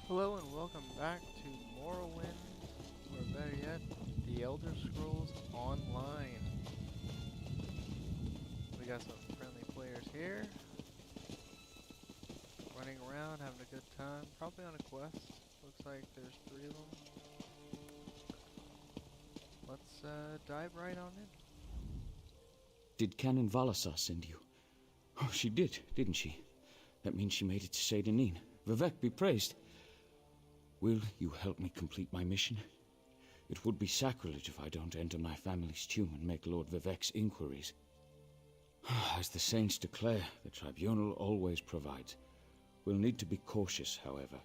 Hello and welcome back to Morrowind, or better yet, The Elder Scrolls Online. We got some friendly players here, running around, having a good time, probably on a quest. Looks like there's 3 of them. Let's dive right on in. Did Canon Valasar send you? Oh, she did, didn't she? That means she made it to Seydanin. Vivek be praised. Will you help me complete my mission? It would be sacrilege if I don't enter my family's tomb and make Lord Vivek's inquiries. As the saints declare, the tribunal always provides. We'll need to be cautious, however.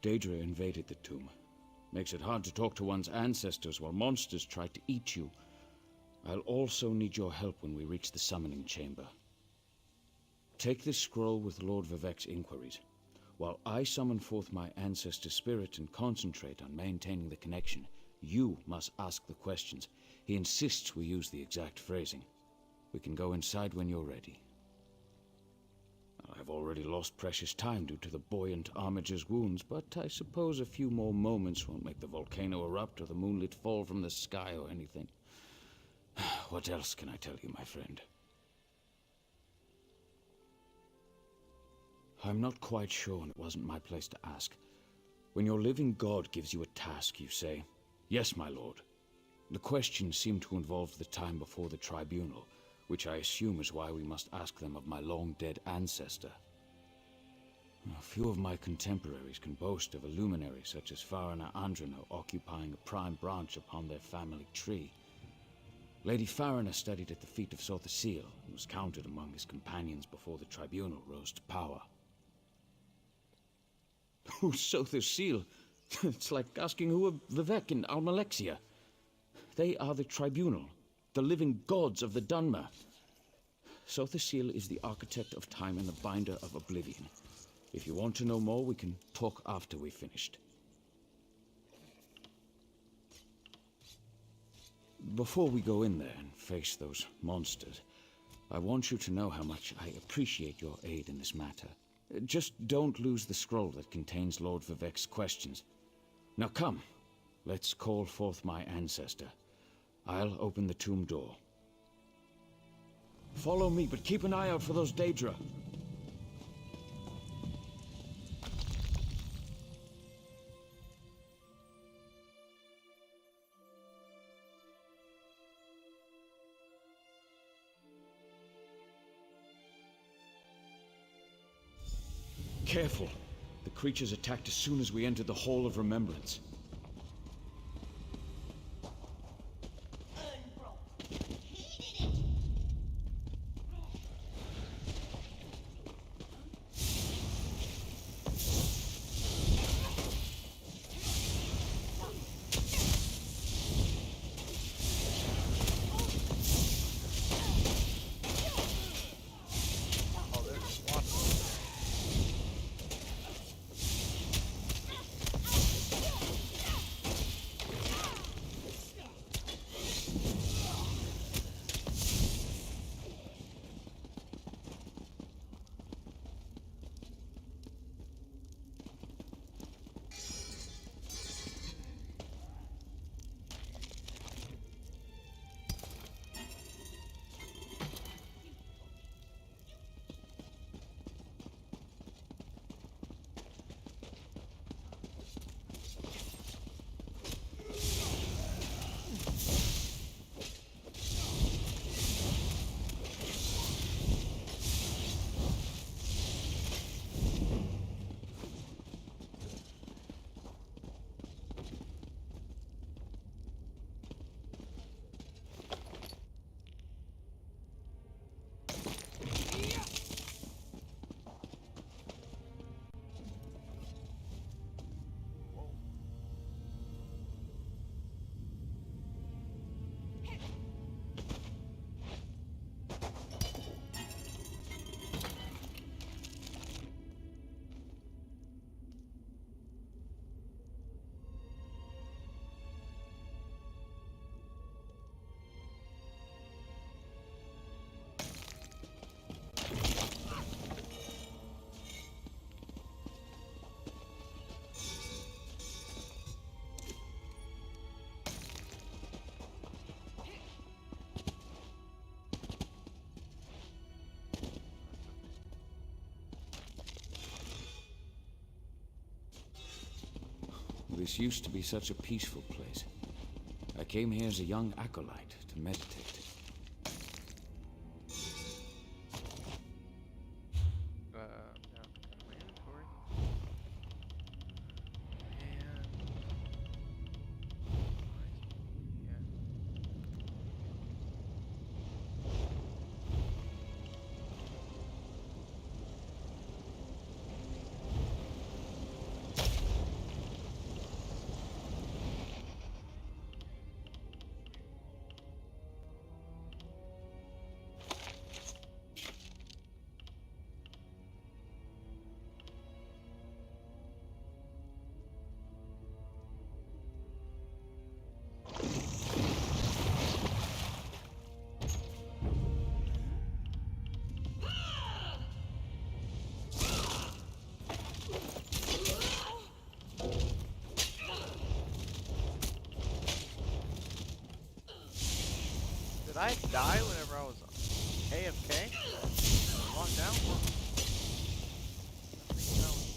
Daedra invaded the tomb. Makes it hard to talk to one's ancestors while monsters try to eat you. I'll also need your help when we reach the summoning chamber. Take this scroll with Lord Vivek's inquiries, while I summon forth my ancestor spirit and concentrate on maintaining the connection. You must ask the questions. He insists we use the exact phrasing. We can go inside when you're ready. I've already lost precious time due to the buoyant armiger's wounds, but I suppose a few more moments won't make the volcano erupt or the moonlit fall from the sky or anything. What else can I tell you, my friend? I'm not quite sure, and it wasn't my place to ask. When your living god gives you a task, you say, "Yes, my lord." The questions seem to involve the time before the tribunal, which I assume is why we must ask them of my long-dead ancestor. A few of my contemporaries can boast of a luminary such as Farina Andrano occupying a prime branch upon their family tree. Lady Farina studied at the feet of Sothasil and was counted among his companions before the tribunal rose to power. Who's Sothasil? It's like asking who are Vivek and Almalexia. They are the tribunal, the living gods of the Dunmer. Sothasil is the architect of time and the binder of oblivion. If you want to know more, we can talk after we've finished. Before we go in there and face those monsters, I want you to know how much I appreciate your aid in this matter. Just don't lose the scroll that contains Lord Vivek's questions. Now come, let's call forth my ancestor. I'll open the tomb door. Follow me, but keep an eye out for those Daedra. Careful! The creatures attacked as soon as we entered the Hall of Remembrance. Oh, there's one. This used to be such a peaceful place. I came here as a young acolyte to meditate. Yeah, my inventory. And... Yeah. Did I die whenever I was AFK? Locked down? I think that was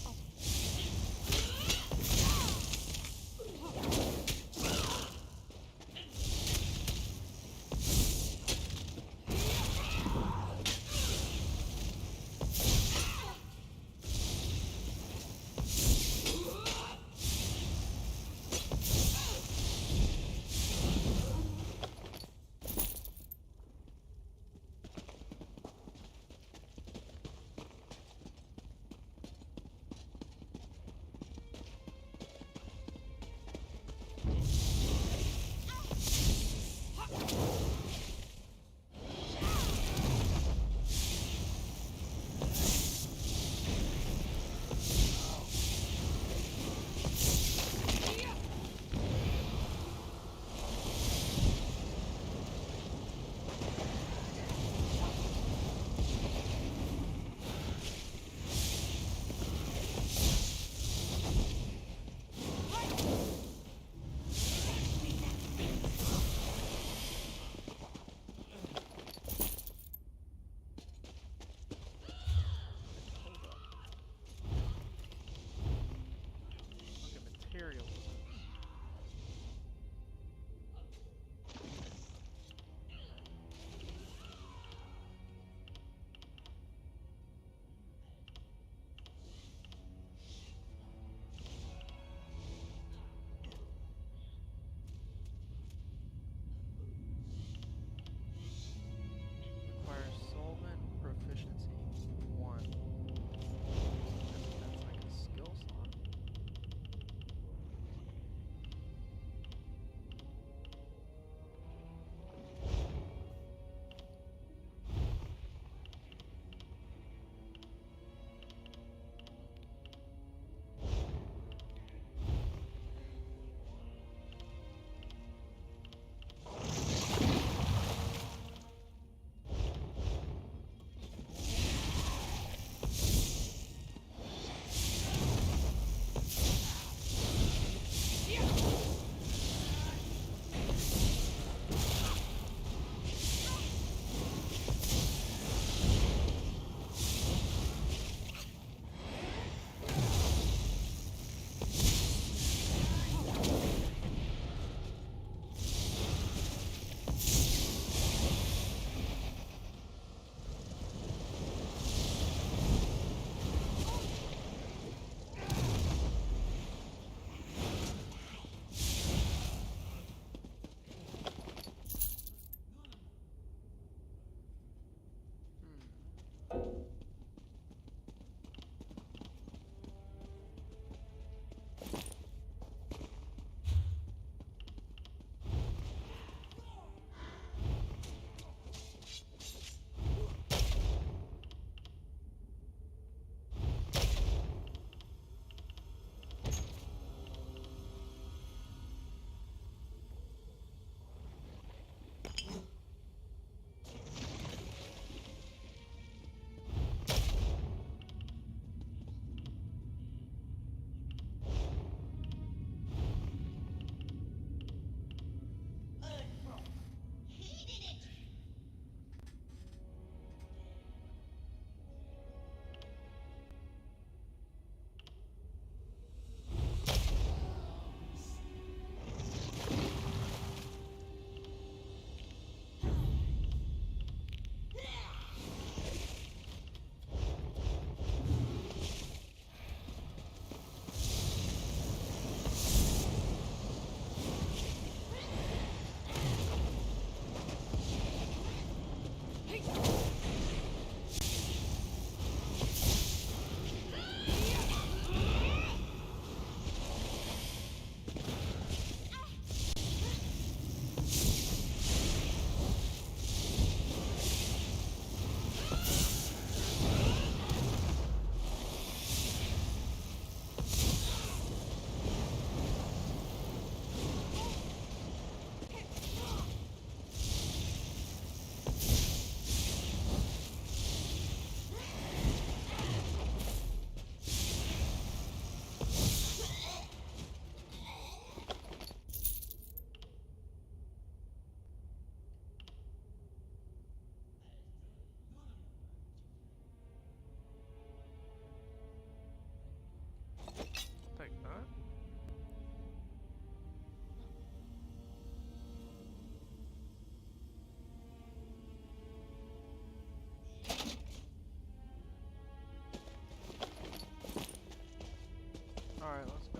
Alright, let's go.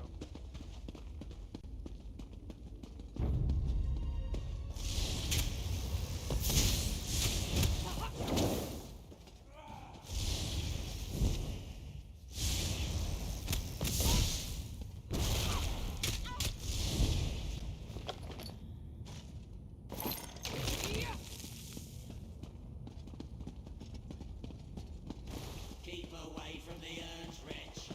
Keep away from the urns, Rich.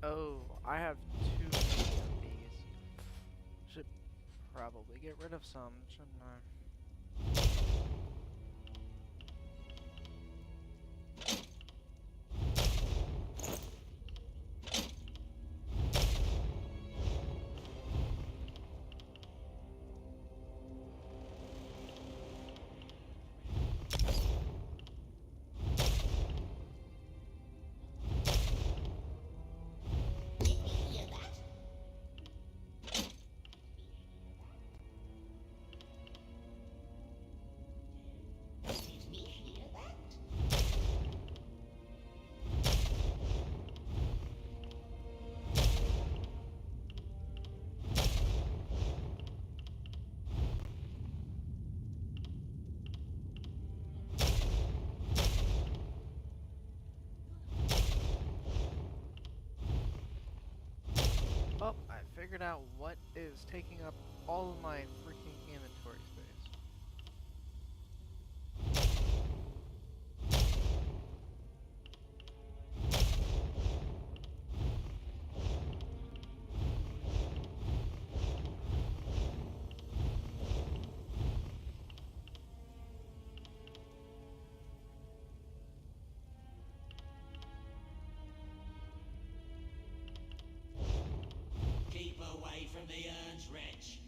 Oh, I have too many of these. Should probably get rid of some, shouldn't I? Oh, I figured out what is taking up all of my freaking inventory space. Keep away from the Urn's Wrench.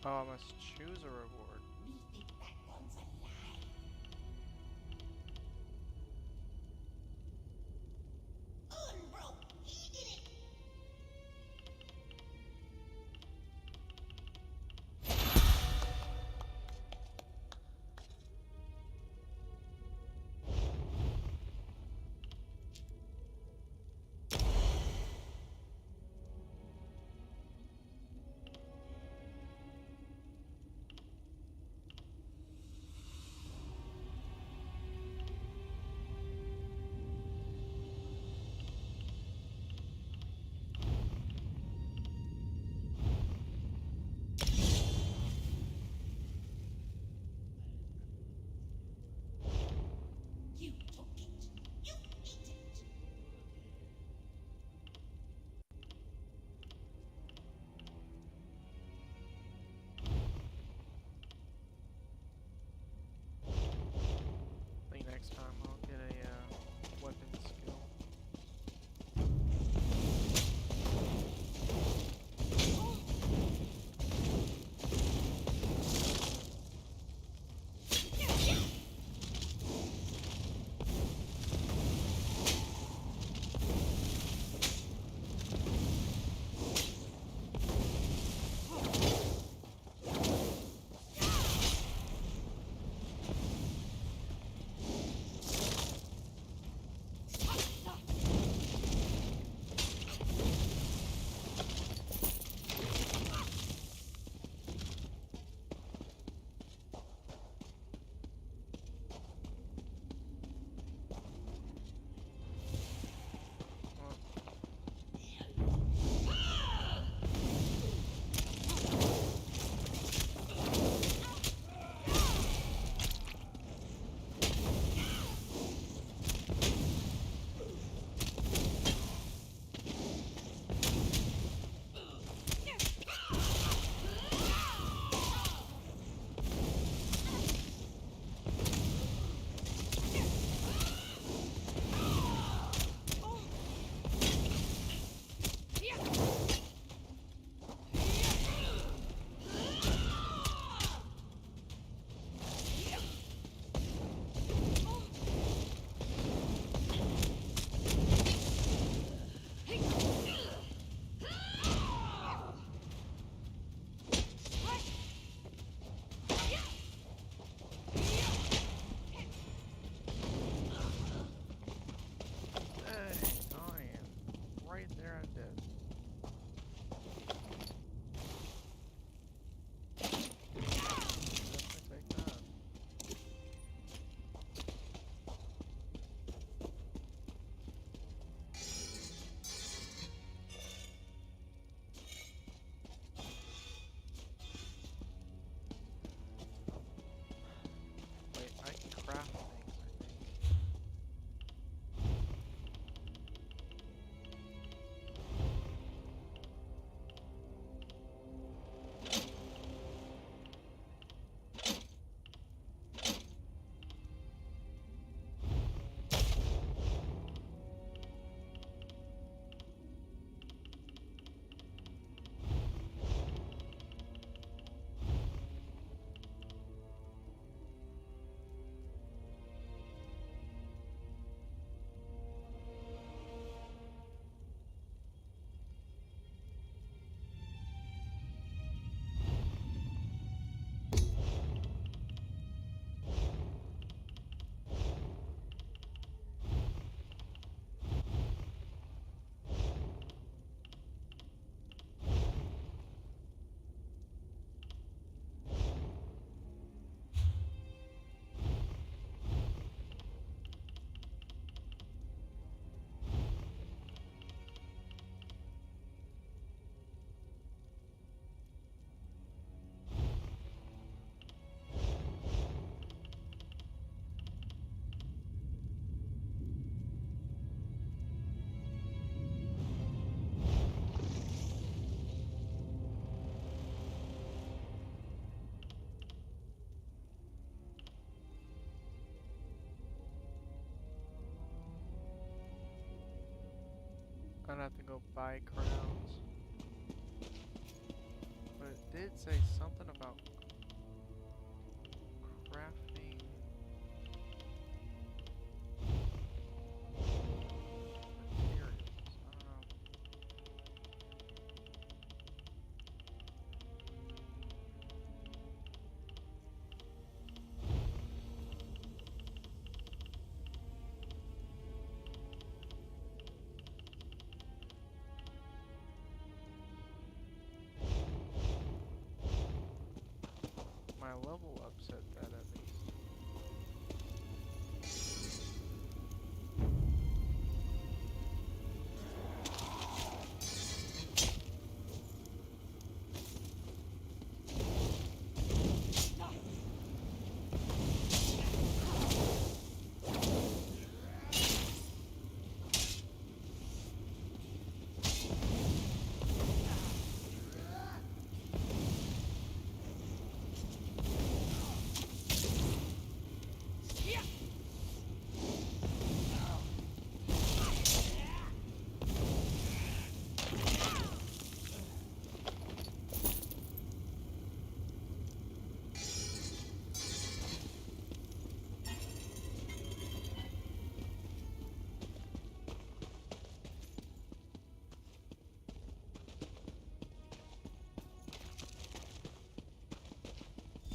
Oh, I must choose a reward. We think that one's alive. Urn broke. He did it. I'd have to go buy crowns. But it did say something about crafting materials. I don't know. My level up said that at least.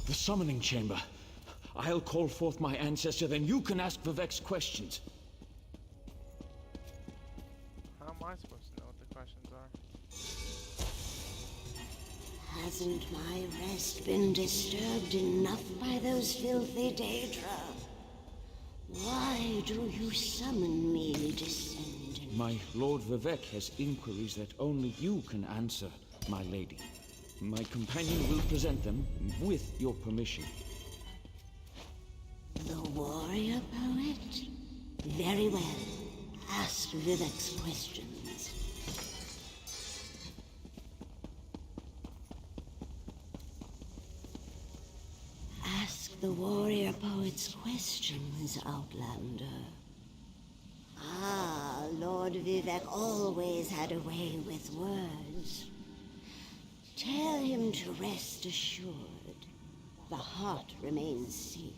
The summoning chamber. I'll call forth my ancestor, then you can ask Vivek's questions. How am I supposed to know what the questions are? Hasn't my rest been disturbed enough by those filthy Daedra? Why do you summon me, descendant? My Lord Vivek has inquiries that only you can answer, my lady. My companion will present them with your permission. The warrior poet? Very well. Ask Vivek's questions. Ask the warrior poet's questions, Outlander. Ah, Lord Vivek always had a way with words. Tell him to rest assured. The heart remains safe.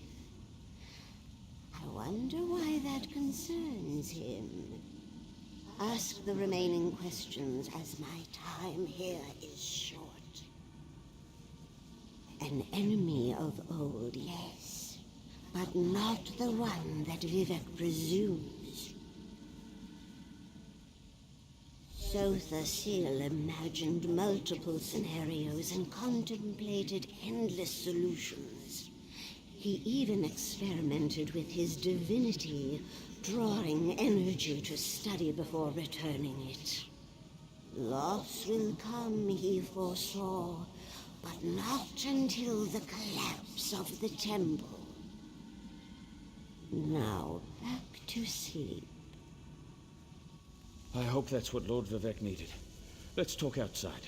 I wonder why that concerns him. Ask the remaining questions as my time here is short. An enemy of old, yes, but not the one that Vivek presumes. Sotha Seal imagined multiple scenarios and contemplated endless solutions. He even experimented with his divinity, drawing energy to study before returning it. Loss will come, he foresaw, but not until the collapse of the temple. Now, back to sleep. I hope that's what Lord Vivek needed. Let's talk outside.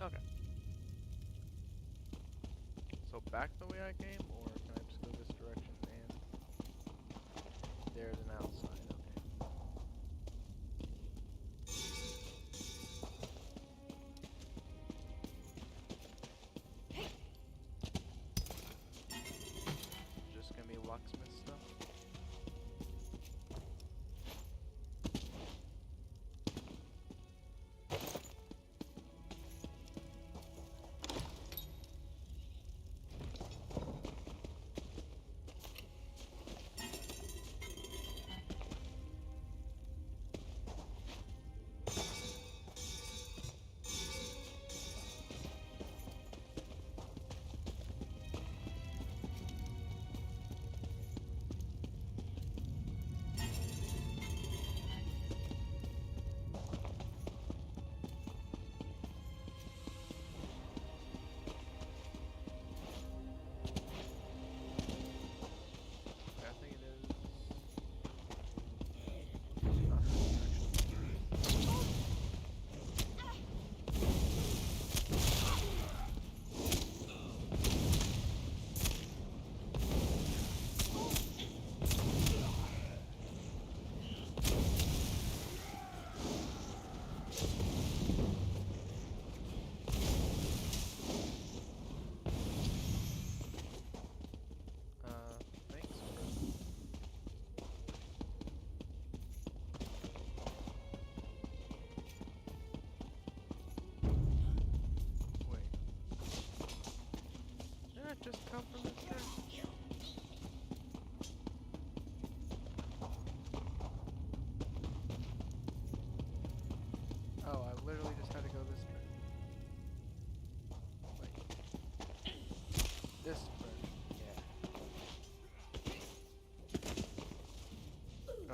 Okay. So back the way I came, or can I just go this direction and there's an outside, okay. Just gonna be locksmith stuff.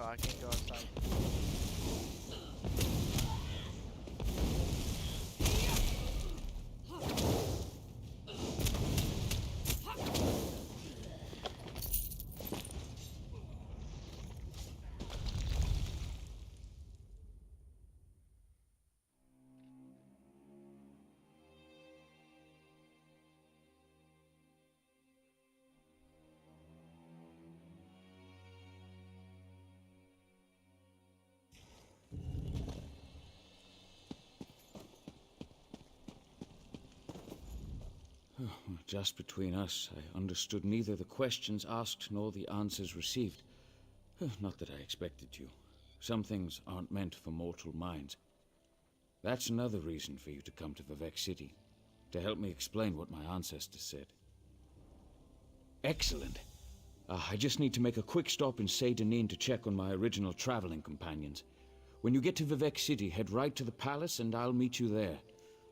Oh, I can't go outside. Just between us, I understood neither the questions asked nor the answers received. Not that I expected you. Some things aren't meant for mortal minds. That's another reason for you to come to Vivec City, to help me explain what my ancestors said. Excellent. I just need to make a quick stop in Saint-Denis to check on my original traveling companions. When you get to Vivec City, head right to the palace and I'll meet you there.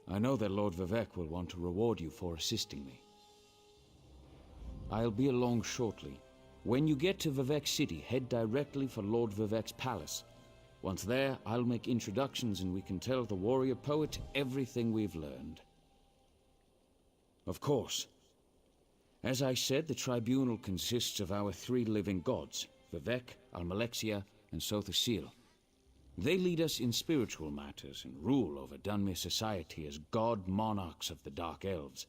I know that Lord Vivec will want to reward you for assisting me. I'll be along shortly. When you get to Vivec City, head directly for Lord Vivec's palace. Once there, I'll make introductions and we can tell the warrior poet everything we've learned. Of course. As I said, the tribunal consists of our 3 living gods, Vivec, Almalexia, and Sothosil. They lead us in spiritual matters and rule over Dunmere society as god monarchs of the Dark Elves.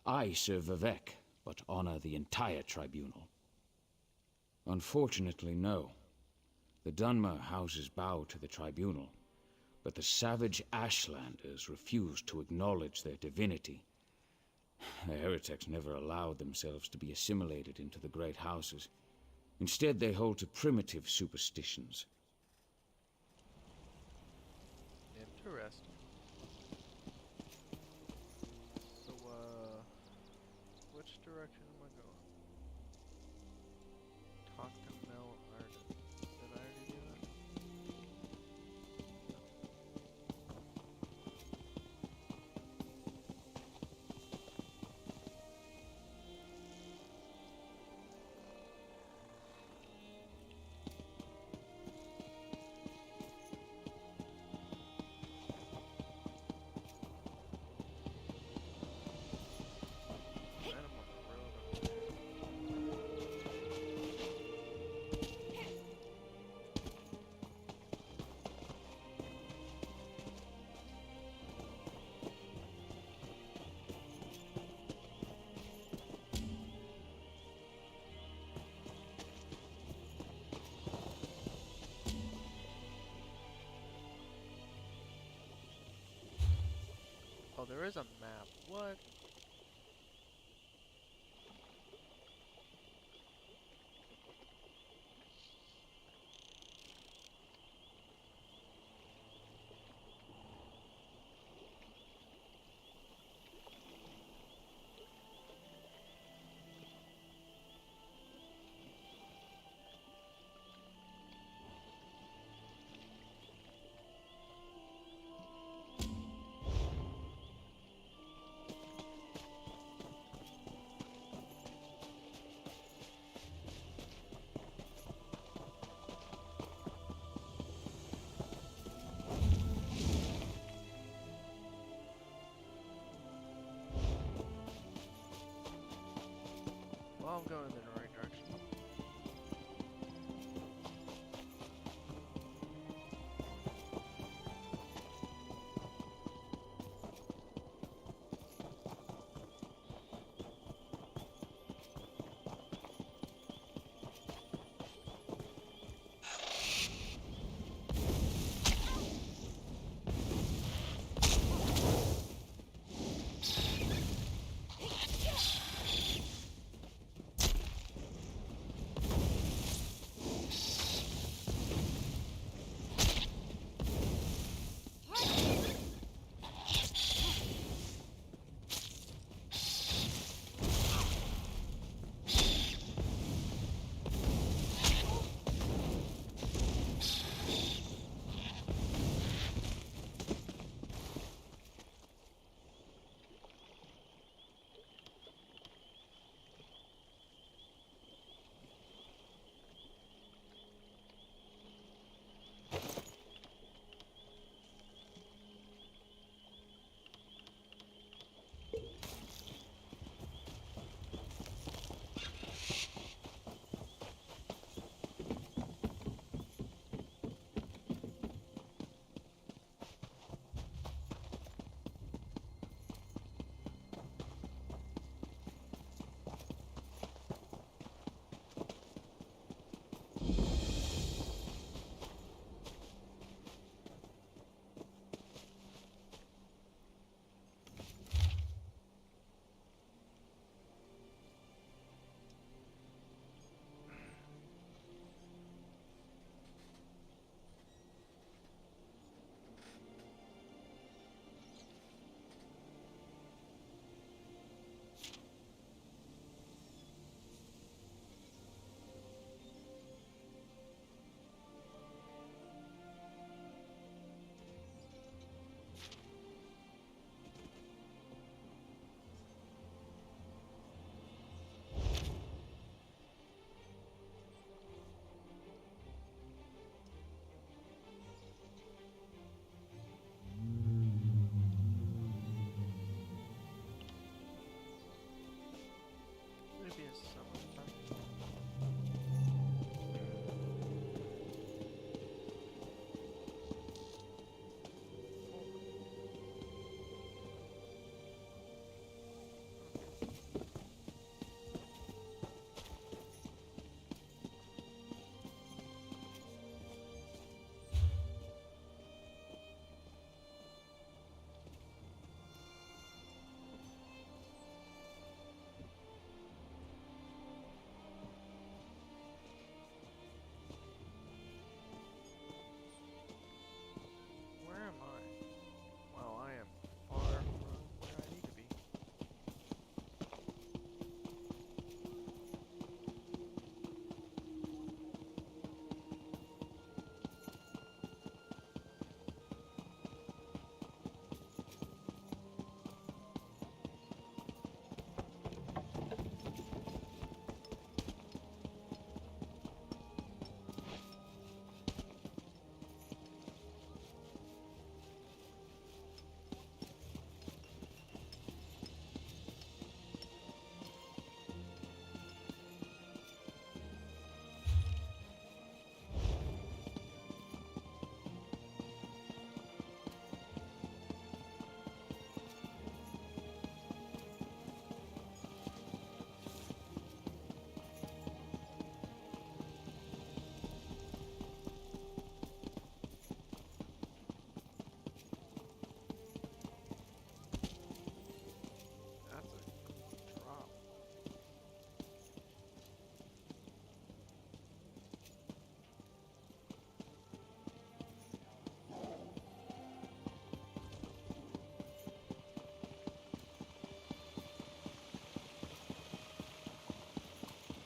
I serve Vivec, but honor the entire tribunal. Unfortunately, no. The Dunmer houses bow to the tribunal, but the savage Ashlanders refuse to acknowledge their divinity. The heretics never allowed themselves to be assimilated into the great houses. Instead, they hold to primitive superstitions. Interesting. So, which direction am I going? Talk to Mel Arden. Did I already do that? Right, I'm on the road up there. Oh, there is a map. What?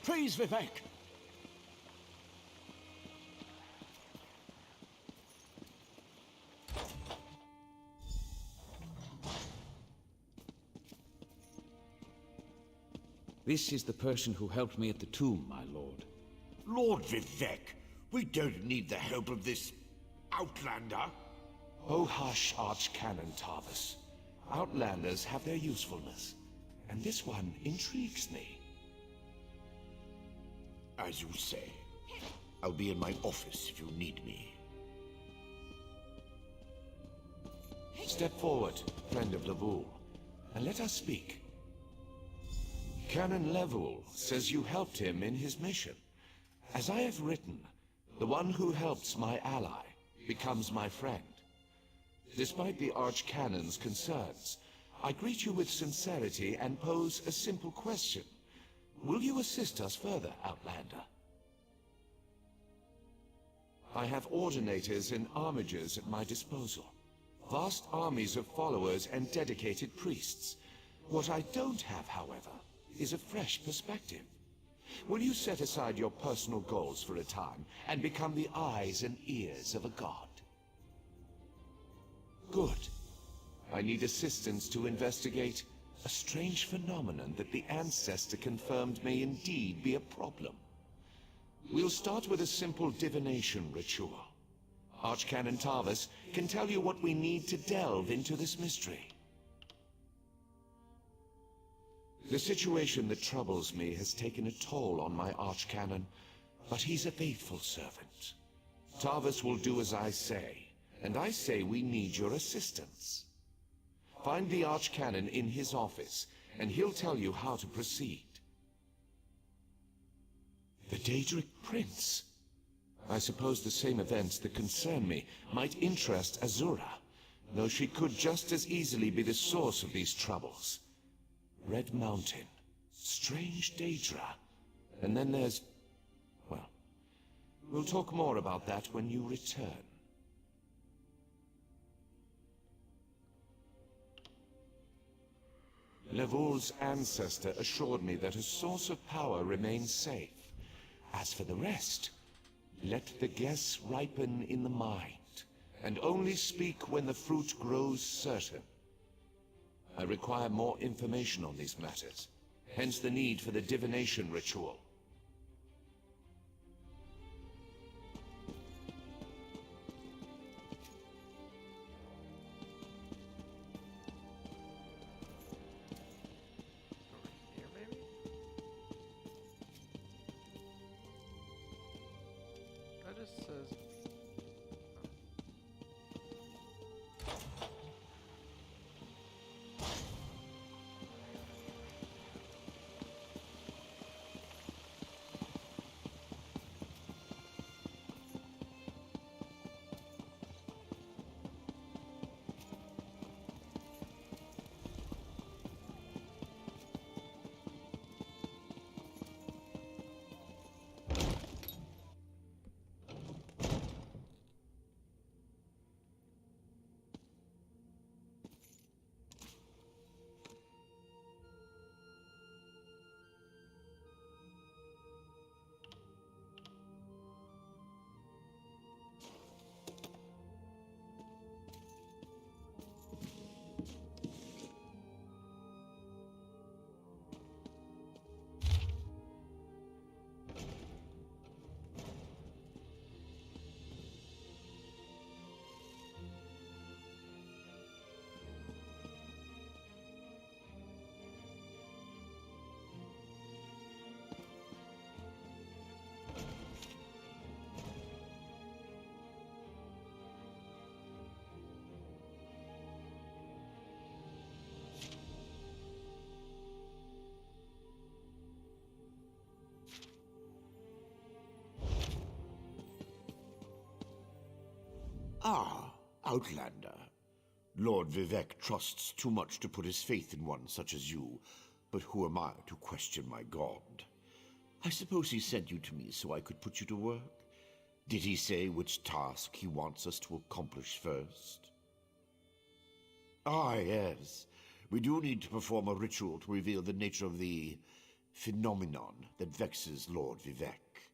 Praise Vivek! This is the person who helped me at the tomb, my lord. Lord Vivek, we don't need the help of this outlander. Oh hush, Archcanon Tarvis. Outlanders have their usefulness, and this one intrigues me. As you say. I'll be in my office if you need me. Step forward, friend of Levoul, and let us speak. Canon Levoul says you helped him in his mission. As I have written, the one who helps my ally becomes my friend. Despite the Archcanon's concerns, I greet you with sincerity and pose a simple question. Will you assist us further, Outlander? I have ordinators and armigers at my disposal. Vast armies of followers and dedicated priests. What I don't have, however, is a fresh perspective. Will you set aside your personal goals for a time and become the eyes and ears of a god? Good. I need assistance to investigate a strange phenomenon that the Ancestor confirmed may indeed be a problem. We'll start with a simple divination ritual. Archcanon Tarvis can tell you what we need to delve into this mystery. The situation that troubles me has taken a toll on my Archcanon, but he's a faithful servant. Tarvis will do as I say, and I say we need your assistance. Find the Archcanon in his office, and he'll tell you how to proceed. The Daedric Prince. I suppose the same events that concern me might interest Azura, though she could just as easily be the source of these troubles. Red Mountain, strange Daedra, and then there's... well, we'll talk more about that when you return. Levoul's ancestor assured me that a source of power remains safe. As for the rest, let the guess ripen in the mind, and only speak when the fruit grows certain. I require more information on these matters, hence the need for the divination ritual. Here, maybe? That just says... Ah, Outlander. Lord Vivek trusts too much to put his faith in one such as you, but who am I to question my god? I suppose he sent you to me so I could put you to work? Did he say which task he wants us to accomplish first? Ah, yes. We do need to perform a ritual to reveal the nature of the phenomenon that vexes Lord Vivek.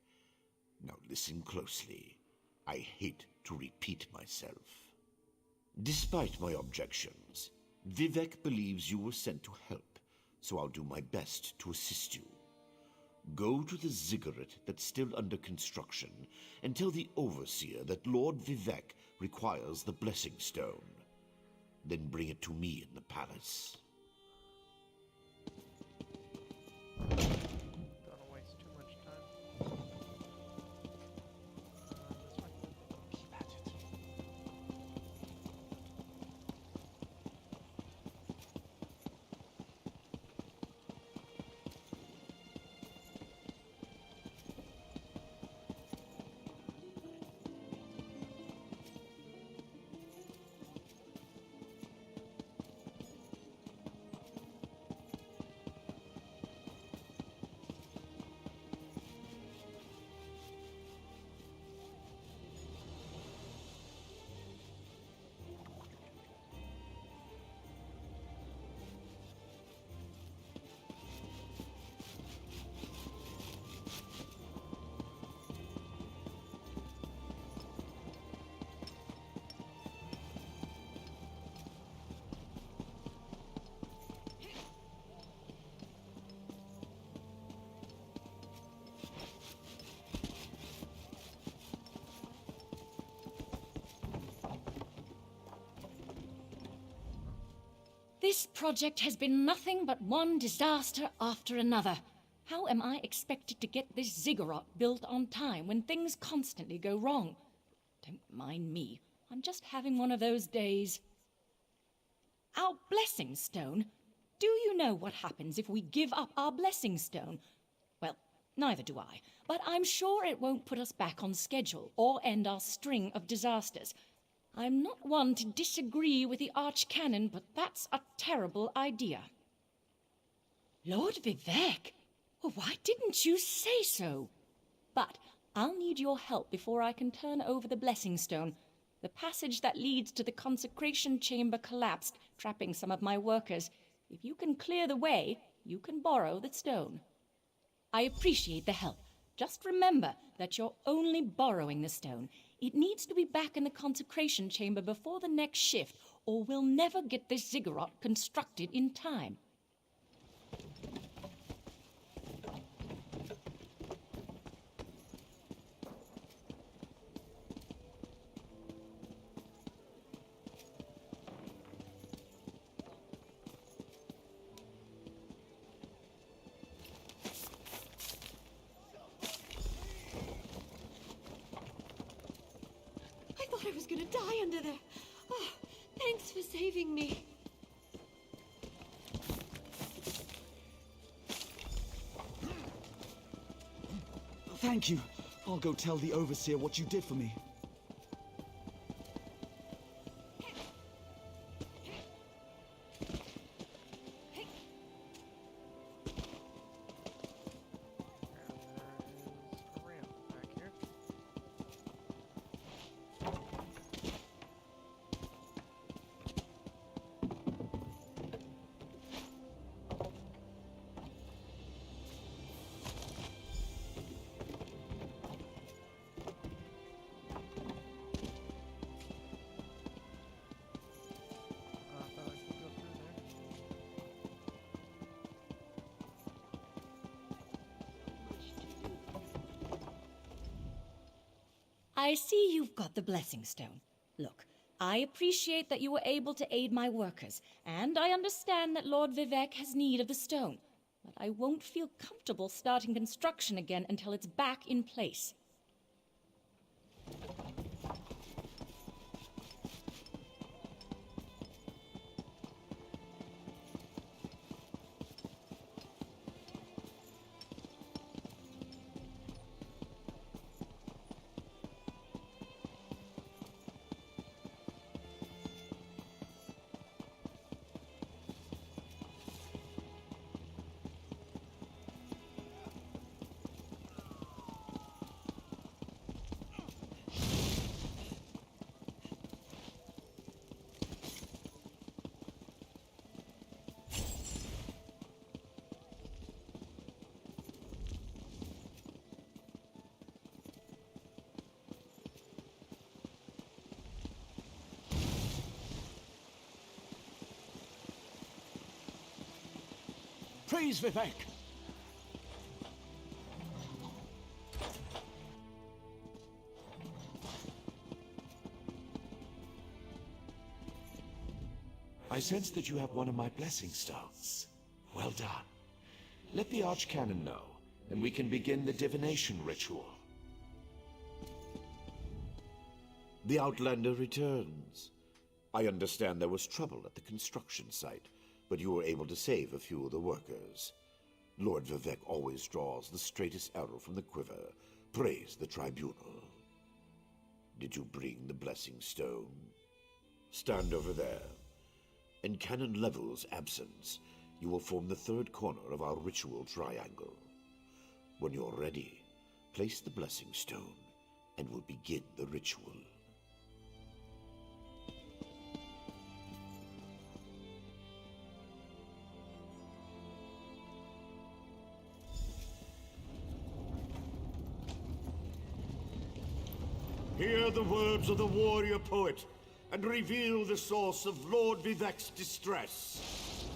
Now listen closely. I hate to repeat myself. Despite my objections, Vivek believes you were sent to help, so I'll do my best to assist you. Go to the ziggurat that's still under construction and tell the overseer that Lord Vivek requires the blessing stone. Then bring it to me in the palace. Don't wanna waste too much time. This way. Keep at it. This project has been nothing but one disaster after another. How am I expected to get this ziggurat built on time when things constantly go wrong? Don't mind me. I'm just having one of those days. Our blessing stone? Do you know what happens if we give up our blessing stone? Well, neither do I, but I'm sure it won't put us back on schedule or end our string of disasters. I'm not one to disagree with the Archcanon, but that's a terrible idea. Lord Vivek? Well, why didn't you say so? But I'll need your help before I can turn over the blessing stone. The passage that leads to the consecration chamber collapsed, trapping some of my workers. If you can clear the way, you can borrow the stone. I appreciate the help. Just remember that you're only borrowing the stone. It needs to be back in the consecration chamber before the next shift, or we'll never get this ziggurat constructed in time. I thought I was gonna die under there. Oh, thanks for saving me. Thank you. I'll go tell the overseer what you did for me. And there is a ramp back here. I thought I could go through there. I see you've got the blessing stone. Look, I appreciate that you were able to aid my workers, and I understand that Lord Vivek has need of the stone, but I won't feel comfortable starting construction again until it's back in place. Praise Vivek! I sense that you have one of my blessing stones. Well done. Let the Archcanon know, and we can begin the divination ritual. The Outlander returns. I understand there was trouble at the construction site, but you were able to save a few of the workers. Lord Vivek always draws the straightest arrow from the quiver. Praise the tribunal. Did you bring the blessing stone? Stand over there. In Canon Level's absence, you will form the third corner of our ritual triangle. When you're ready, place the blessing stone, and we'll begin the ritual. Hear the words of the warrior poet, and reveal the source of Lord Vivek's distress.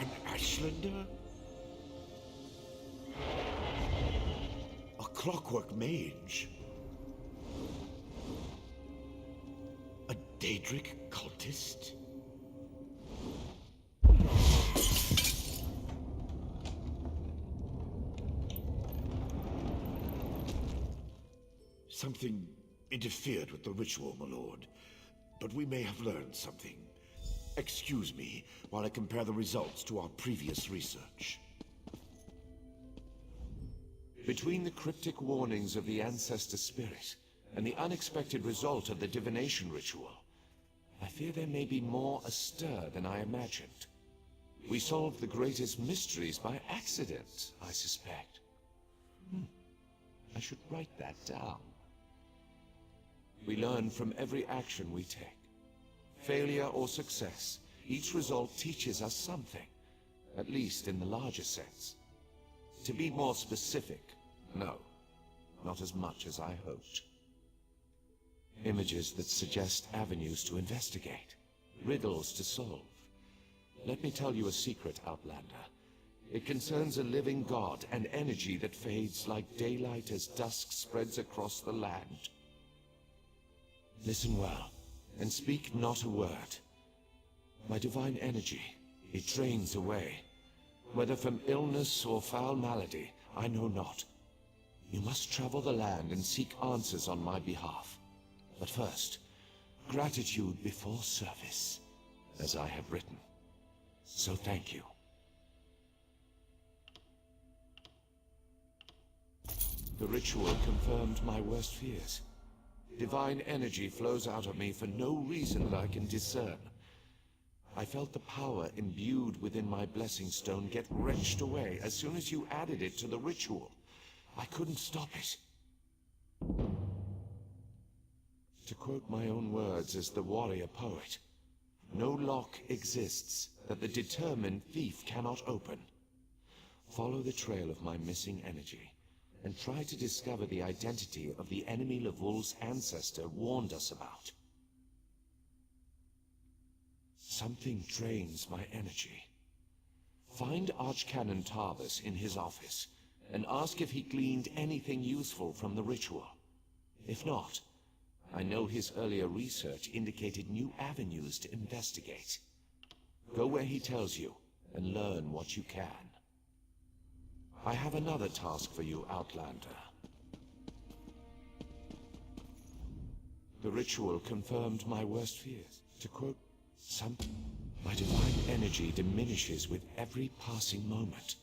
An Ashlander? A clockwork mage? A Daedric cultist? Something interfered with the ritual, my lord. But we may have learned something. Excuse me while I compare the results to our previous research. Between the cryptic warnings of the ancestor spirit and the unexpected result of the divination ritual, I fear there may be more astir than I imagined. We solved the greatest mysteries by accident, I suspect. I should write that down. We learn from every action we take. Failure or success, each result teaches us something, at least in the larger sense. To be more specific, no, not as much as I hoped. Images that suggest avenues to investigate, riddles to solve. Let me tell you a secret, Outlander. It concerns a living god and energy that fades like daylight as dusk spreads across the land. Listen well, and speak not a word. My divine energy, it drains away. Whether from illness or foul malady, I know not. You must travel the land and seek answers on my behalf. But first, gratitude before service, as I have written. So thank you. The ritual confirmed my worst fears. Divine energy flows out of me for no reason that I can discern. I felt the power imbued within my blessing stone get wrenched away as soon as you added it to the ritual. I couldn't stop it. To quote my own words as the warrior poet, no lock exists that the determined thief cannot open. Follow the trail of my missing energy, and try to discover the identity of the enemy Levol's ancestor warned us about. Something drains my energy. Find Archcanon Tarvis in his office, and ask if he gleaned anything useful from the ritual. If not, I know his earlier research indicated new avenues to investigate. Go where he tells you, and learn what you can. I have another task for you, Outlander. The ritual confirmed my worst fears. To quote my divine energy diminishes with every passing moment.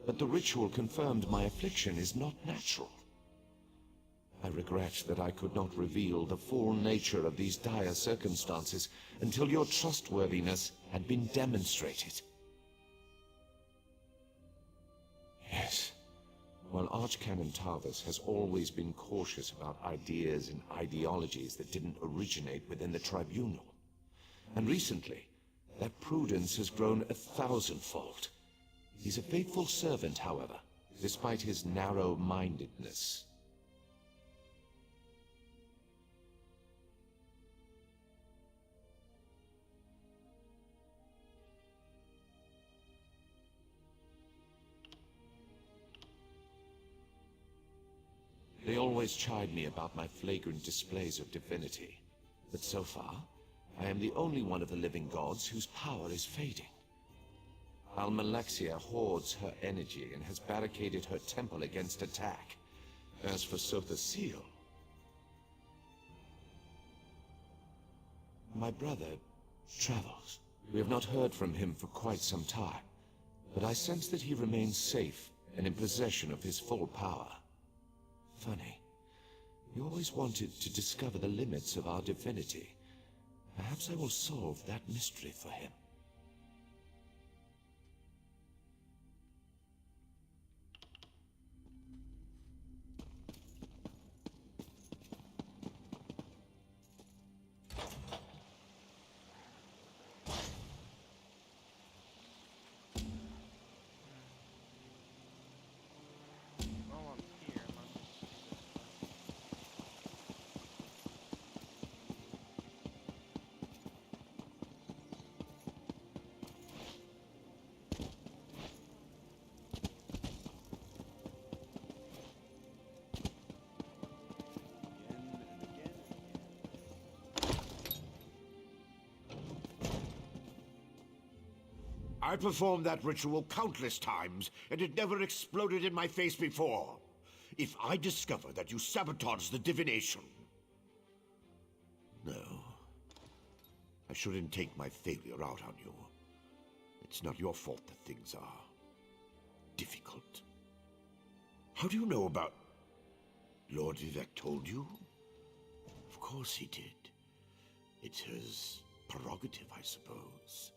But the ritual confirmed my affliction is not natural. I regret that I could not reveal the full nature of these dire circumstances until your trustworthiness had been demonstrated. Yes. While Archcanon Tarvis has always been cautious about ideas and ideologies that didn't originate within the tribunal. And recently, that prudence has grown 1,000-fold. He's a faithful servant, however, despite his narrow-mindedness. They always chide me about my flagrant displays of divinity. But so far, I am the only one of the living gods whose power is fading. Almalexia hoards her energy and has barricaded her temple against attack. As for Sotha Seal, my brother travels. We have not heard from him for quite some time, but I sense that he remains safe and in possession of his full power. Funny. He always wanted to discover the limits of our divinity. Perhaps I will solve that mystery for him. While I'm here, let me just do this. I performed that ritual countless times, and it never exploded in my face before. If I discover that you sabotaged the divination... No. I shouldn't take my failure out on you. It's not your fault that things are... difficult. How do you know about... Lord Vivek told you? Of course he did. It's his prerogative, I suppose.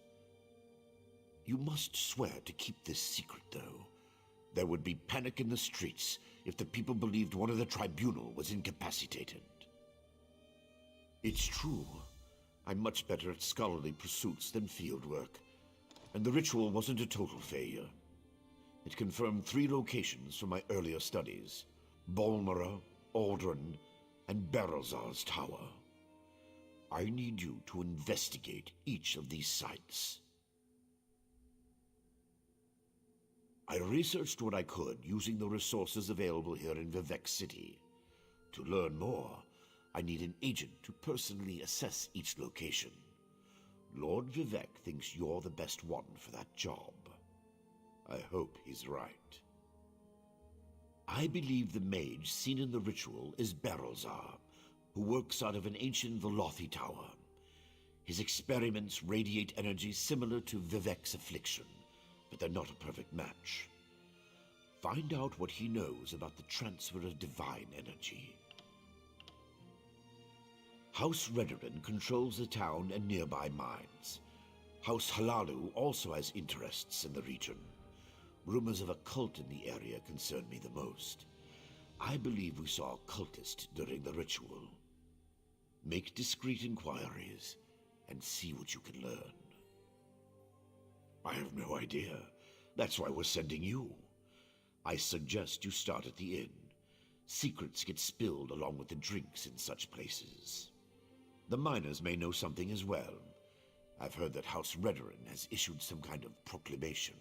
You must swear to keep this secret, though. There would be panic in the streets if the people believed one of the tribunal was incapacitated. It's true. I'm much better at scholarly pursuits than field work, and the ritual wasn't a total failure. It confirmed 3 locations from my earlier studies: Bolmora, Aldrin, and Berelzar's tower. I need you to investigate each of these sites. I researched what I could using the resources available here in Vivek City. To learn more, I need an agent to personally assess each location. Lord Vivek thinks you're the best one for that job. I hope he's right. I believe the mage seen in the ritual is Berelzar, who works out of an ancient Velothi tower. His experiments radiate energy similar to Vivek's affliction, but they're not a perfect match. Find out what he knows about the transfer of divine energy. House Redoran controls the town and nearby mines. House Halalu also has interests in the region. Rumors of a cult in the area concern me the most. I believe we saw a cultist during the ritual. Make discreet inquiries and see what you can learn. I have no idea. That's why we're sending you. I suggest you start at the inn. Secrets get spilled along with the drinks in such places. The miners may know something as well. I've heard that House Redoran has issued some kind of proclamation.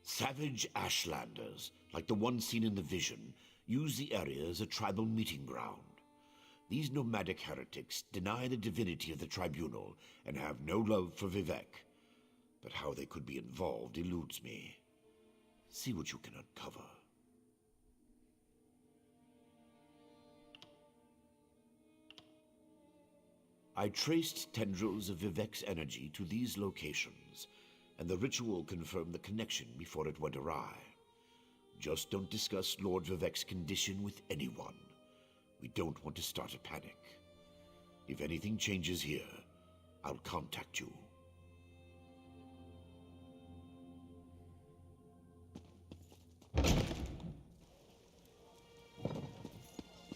Savage Ashlanders, like the one seen in the vision, use the area as a tribal meeting ground. These nomadic heretics deny the divinity of the tribunal and have no love for Vivek. But how they could be involved eludes me. See what you can uncover. I traced tendrils of Vivek's energy to these locations, and the ritual confirmed the connection before it went awry. Just don't discuss Lord Vivek's condition with anyone. We don't want to start a panic. If anything changes here, I'll contact you.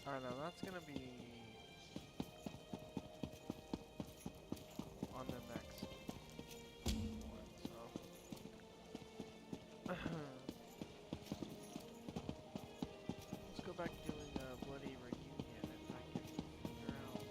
Alright, now that's gonna be on the next one, so let's go back to doing a Bloddy Reunion if I can figure out.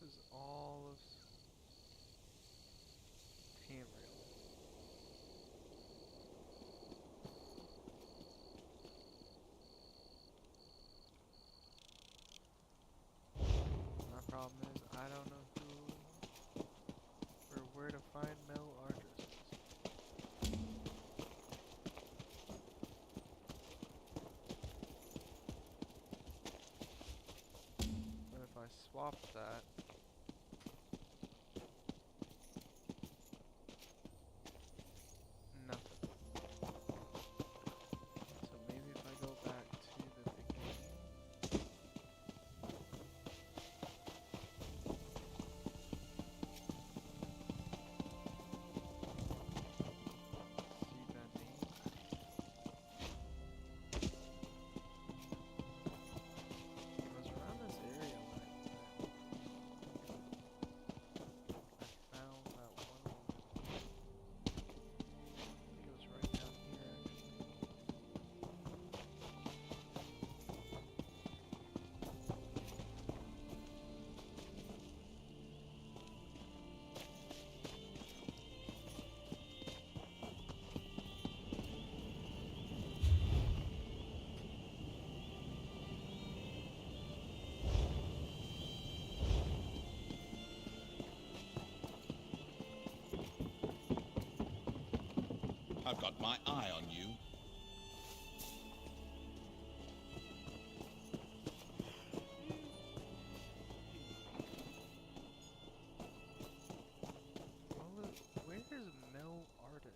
is all of Tamriel. My problem is I don't know who or where to find Mel Ardris. But if I swap that, nothing. So maybe if I go back to the beginning. See that name? It was around this area when I found that one woman. I think it was right down here actually. I've got my eye on you. Where's Mel Ardis?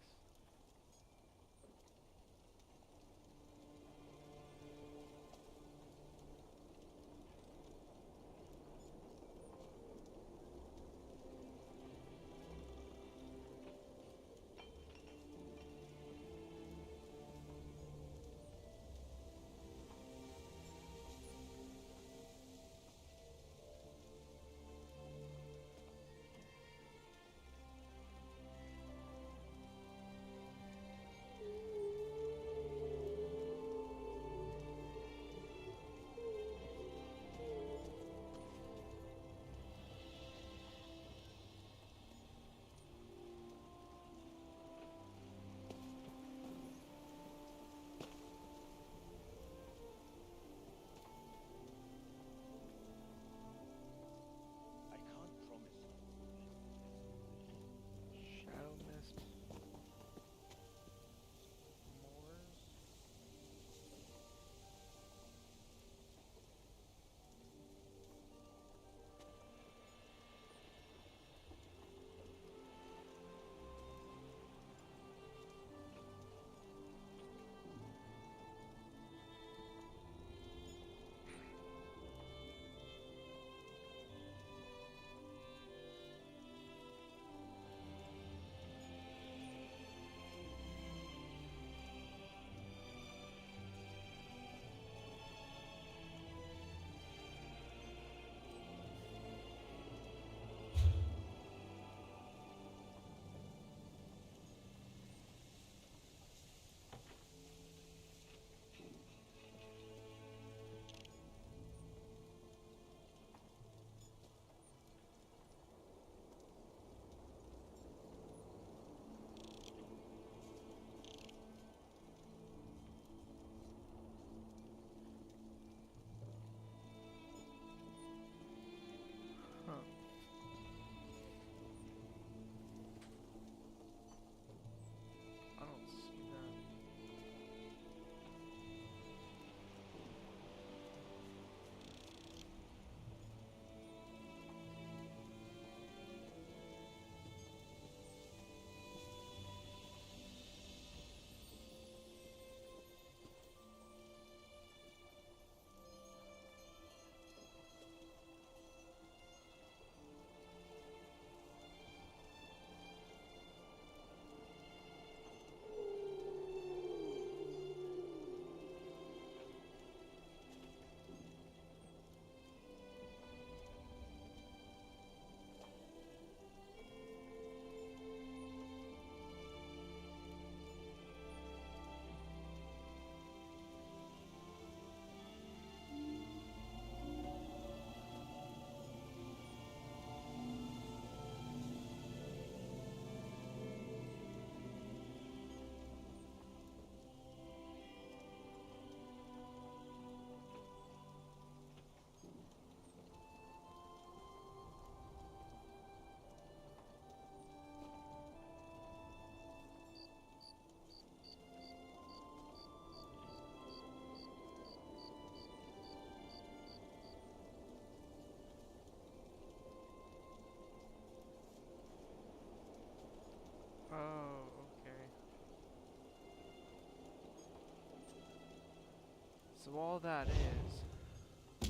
So all that is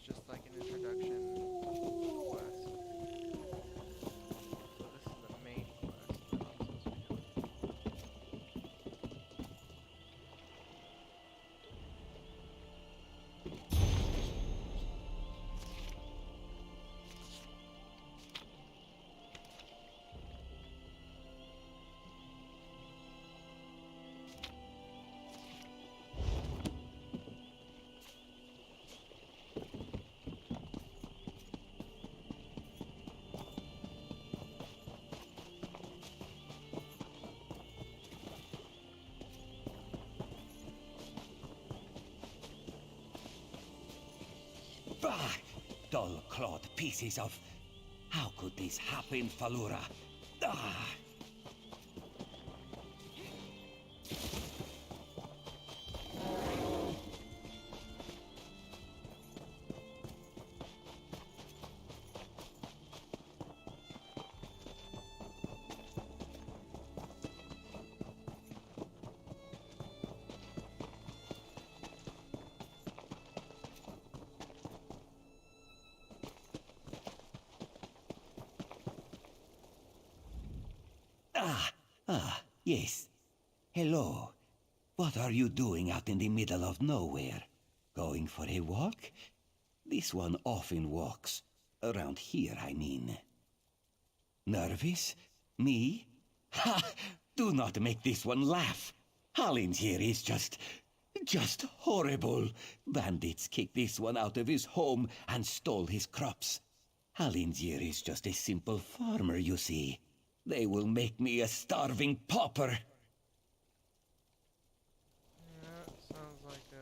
just like an introduction quest. So this is the main quest that I'm supposed to be doing. Bah! Dull-clawed pieces of... How could this happen, Falura? Ah! Yes. Hello. What are you doing out in the middle of nowhere? Going for a walk? This one often walks. Around here, I mean. Nervous? Me? Ha! Do not make this one laugh. Hollins here is just horrible. Bandits kicked this one out of his home and stole his crops. Hollins here is just a simple farmer, you see. They will make me a starving pauper. Yeah, sounds like a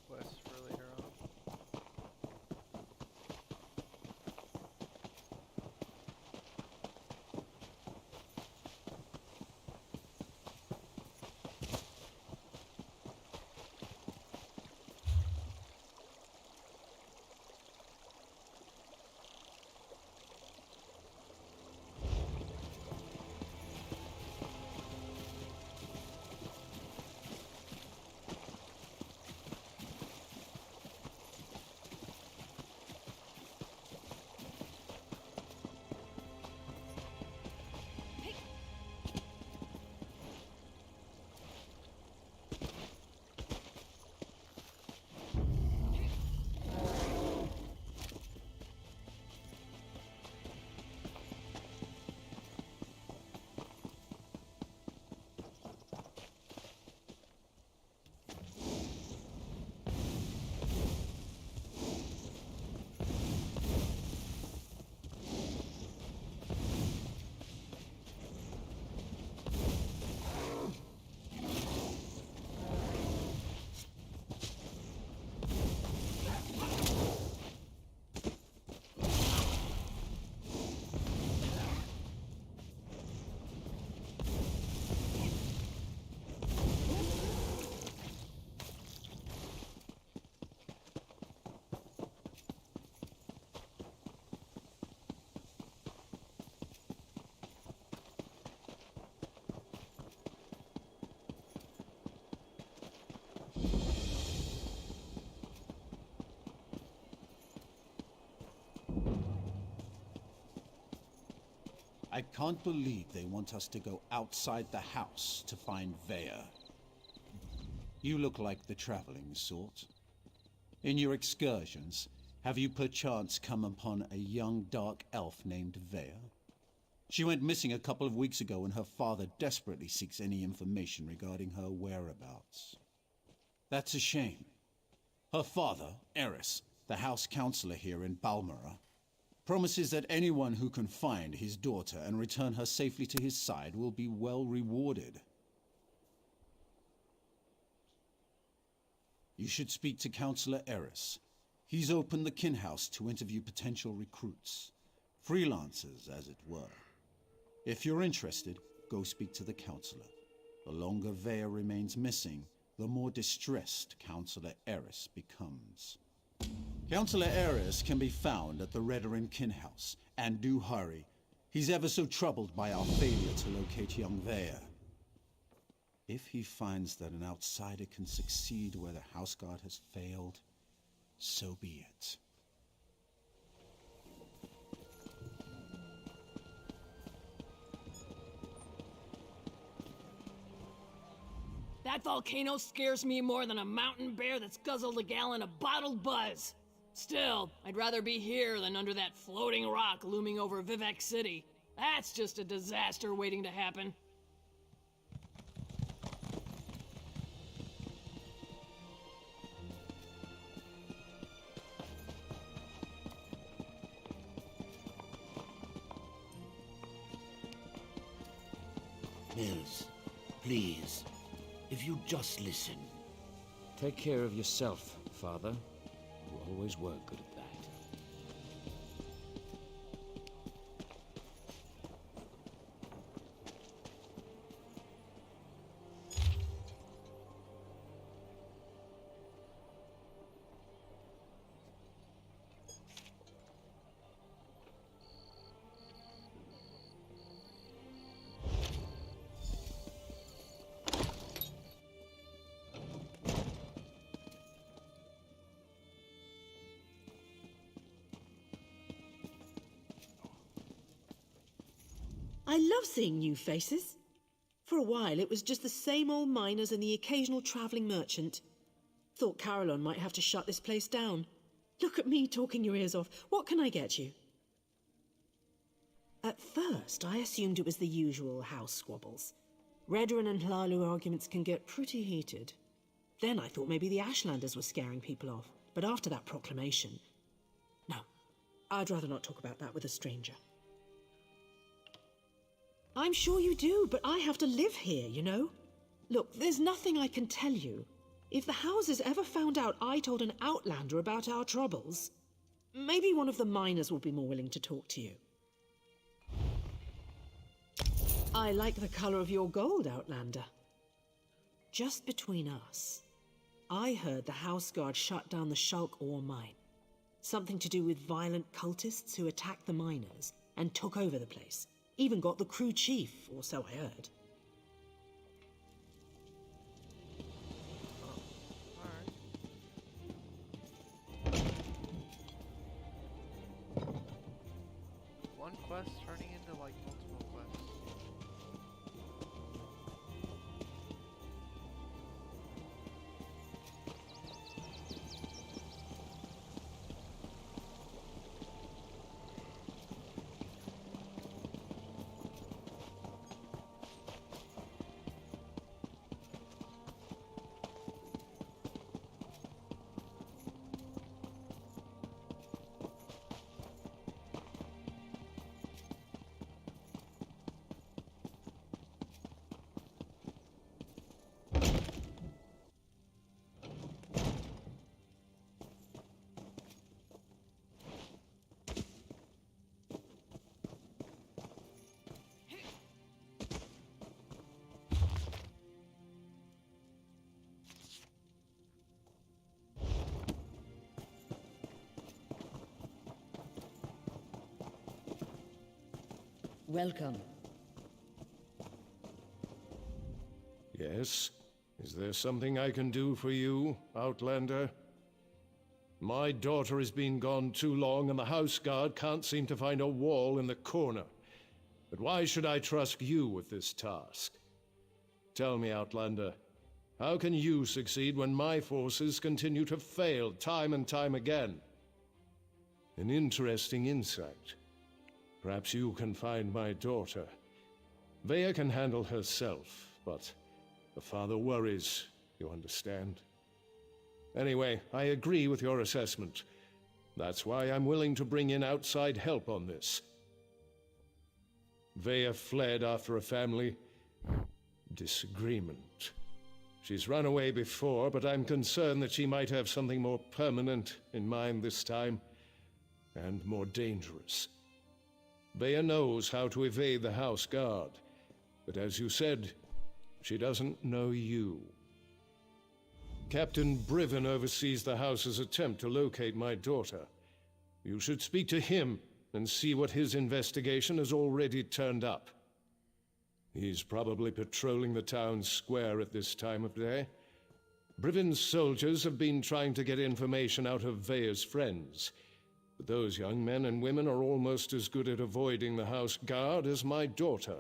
quest for later on. I can't believe they want us to go outside the house to find Vea. You look like the traveling sort. In your excursions, have you perchance come upon a young dark elf named Vea? She went missing a couple of weeks ago and her father desperately seeks any information regarding her whereabouts. That's a shame. Her father, Eris, the house counselor here in Balmora, promises that anyone who can find his daughter and return her safely to his side will be well rewarded. You should speak to Counselor Eris. He's opened the kin house to interview potential recruits. Freelancers, as it were. If you're interested, go speak to the counselor. The longer Vea remains missing, the more distressed Counselor Eris becomes. Counselor Eris can be found at the Redarin kin house, and do hurry. He's ever so troubled by our failure to locate young Vea. If he finds that an outsider can succeed where the House Guard has failed, so be it. That volcano scares me more than a mountain bear that's guzzled a gallon of bottled buzz. Still, I'd rather be here than under that floating rock looming over Vivek City. That's just a disaster waiting to happen. Mills, please, if you just listen. Take care of yourself, Father. You always were good at that. I love seeing new faces. For a while, it was just the same old miners and the occasional travelling merchant. Thought Carolyn might have to shut this place down. Look at me talking your ears off. What can I get you? At first, I assumed it was the usual house squabbles. Redoran and Hlalu arguments can get pretty heated. Then I thought maybe the Ashlanders were scaring people off. But after that proclamation... No, I'd rather not talk about that with a stranger. I'm sure you do, but I have to live here, you know? Look, there's nothing I can tell you. If the houses ever found out I told an outlander about our troubles, maybe one of the miners will be more willing to talk to you. I like the color of your gold, Outlander. Just between us, I heard the House Guard shut down the Shulk ore mine. Something to do with violent cultists who attacked the miners and took over the place. Even got the crew chief, or so I heard. One quest turning into like multiple quests. Welcome. Yes? Is there something I can do for you, Outlander? My daughter has been gone too long, and the House Guard can't seem to find a wall in the corner. But why should I trust you with this task? Tell me, Outlander, how can you succeed when my forces continue to fail time and time again? An interesting insight. Perhaps you can find my daughter. Vea can handle herself, but the father worries, you understand? Anyway, I agree with your assessment. That's why I'm willing to bring in outside help on this. Vea fled after a family disagreement. She's run away before, but I'm concerned that she might have something more permanent in mind this time, and more dangerous. Vea knows how to evade the House Guard, but as you said, she doesn't know you. Captain Briven oversees the House's attempt to locate my daughter. You should speak to him and see what his investigation has already turned up. He's probably patrolling the town square at this time of day. Brivin's soldiers have been trying to get information out of Vea's friends. But those young men and women are almost as good at avoiding the house guard as my daughter.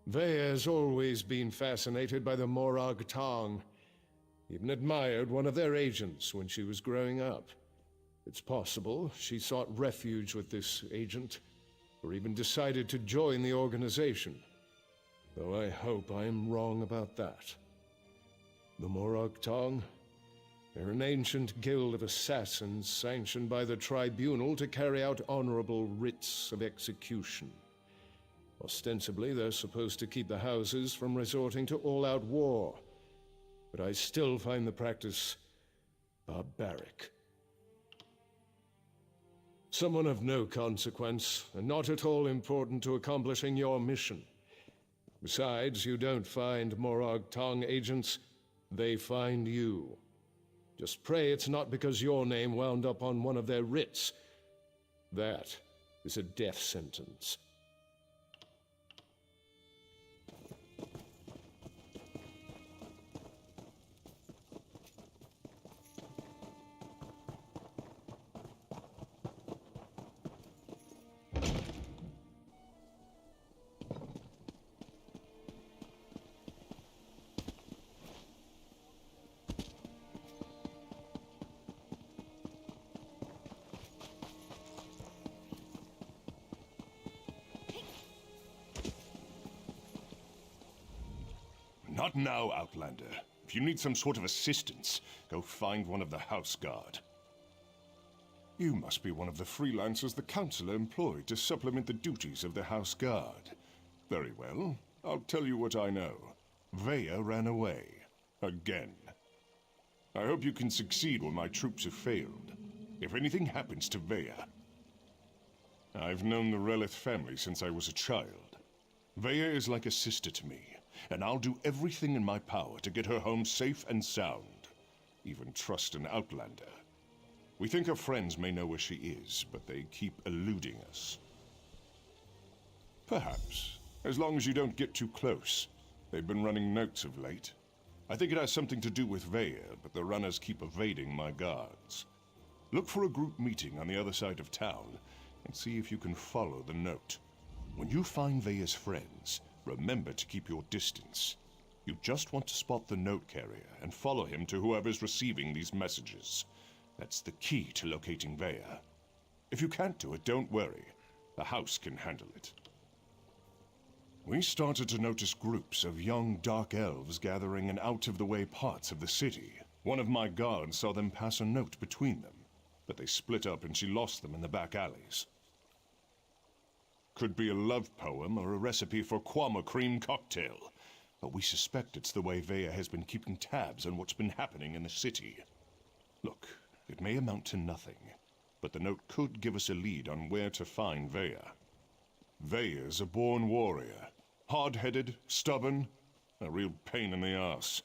Vea has always been fascinated by the Morag Tong. Even admired one of their agents when she was growing up. It's possible she sought refuge with this agent, or even decided to join the organization. Though I hope I am wrong about that. The Morag Tong? They're an ancient guild of assassins sanctioned by the tribunal to carry out honorable writs of execution. Ostensibly, they're supposed to keep the houses from resorting to all-out war, but I still find the practice barbaric. Someone of no consequence, and not at all important to accomplishing your mission. Besides, you don't find Morag Tong agents, they find you. Just pray it's not because your name wound up on one of their writs. That is a death sentence. Not now, Outlander. If you need some sort of assistance, go find one of the House Guard. You must be one of the freelancers the Councilor employed to supplement the duties of the House Guard. Very well. I'll tell you what I know. Vea ran away. Again. I hope you can succeed when my troops have failed. If anything happens to Vea... I've known the Relith family since I was a child. Vea is like a sister to me. And I'll do everything in my power to get her home safe and sound. Even trust an Outlander. We think her friends may know where she is, but they keep eluding us. Perhaps, as long as you don't get too close. They've been running notes of late. I think it has something to do with Vea, but the runners keep evading my guards. Look for a group meeting on the other side of town, and see if you can follow the note. When you find Vea's friends, remember to keep your distance. You just want to spot the note carrier and follow him to whoever's receiving these messages. That's the key to locating Vea. If you can't do it, don't worry. The house can handle it. We started to notice groups of young dark elves gathering in out-of-the-way parts of the city. One of my guards saw them pass a note between them, but they split up and she lost them in the back alleys. Could be a love poem or a recipe for Kwama cream cocktail. But we suspect it's the way Vea has been keeping tabs on what's been happening in the city. Look, it may amount to nothing, but the note could give us a lead on where to find Vea. Vea's a born warrior. Hard-headed, stubborn, a real pain in the ass.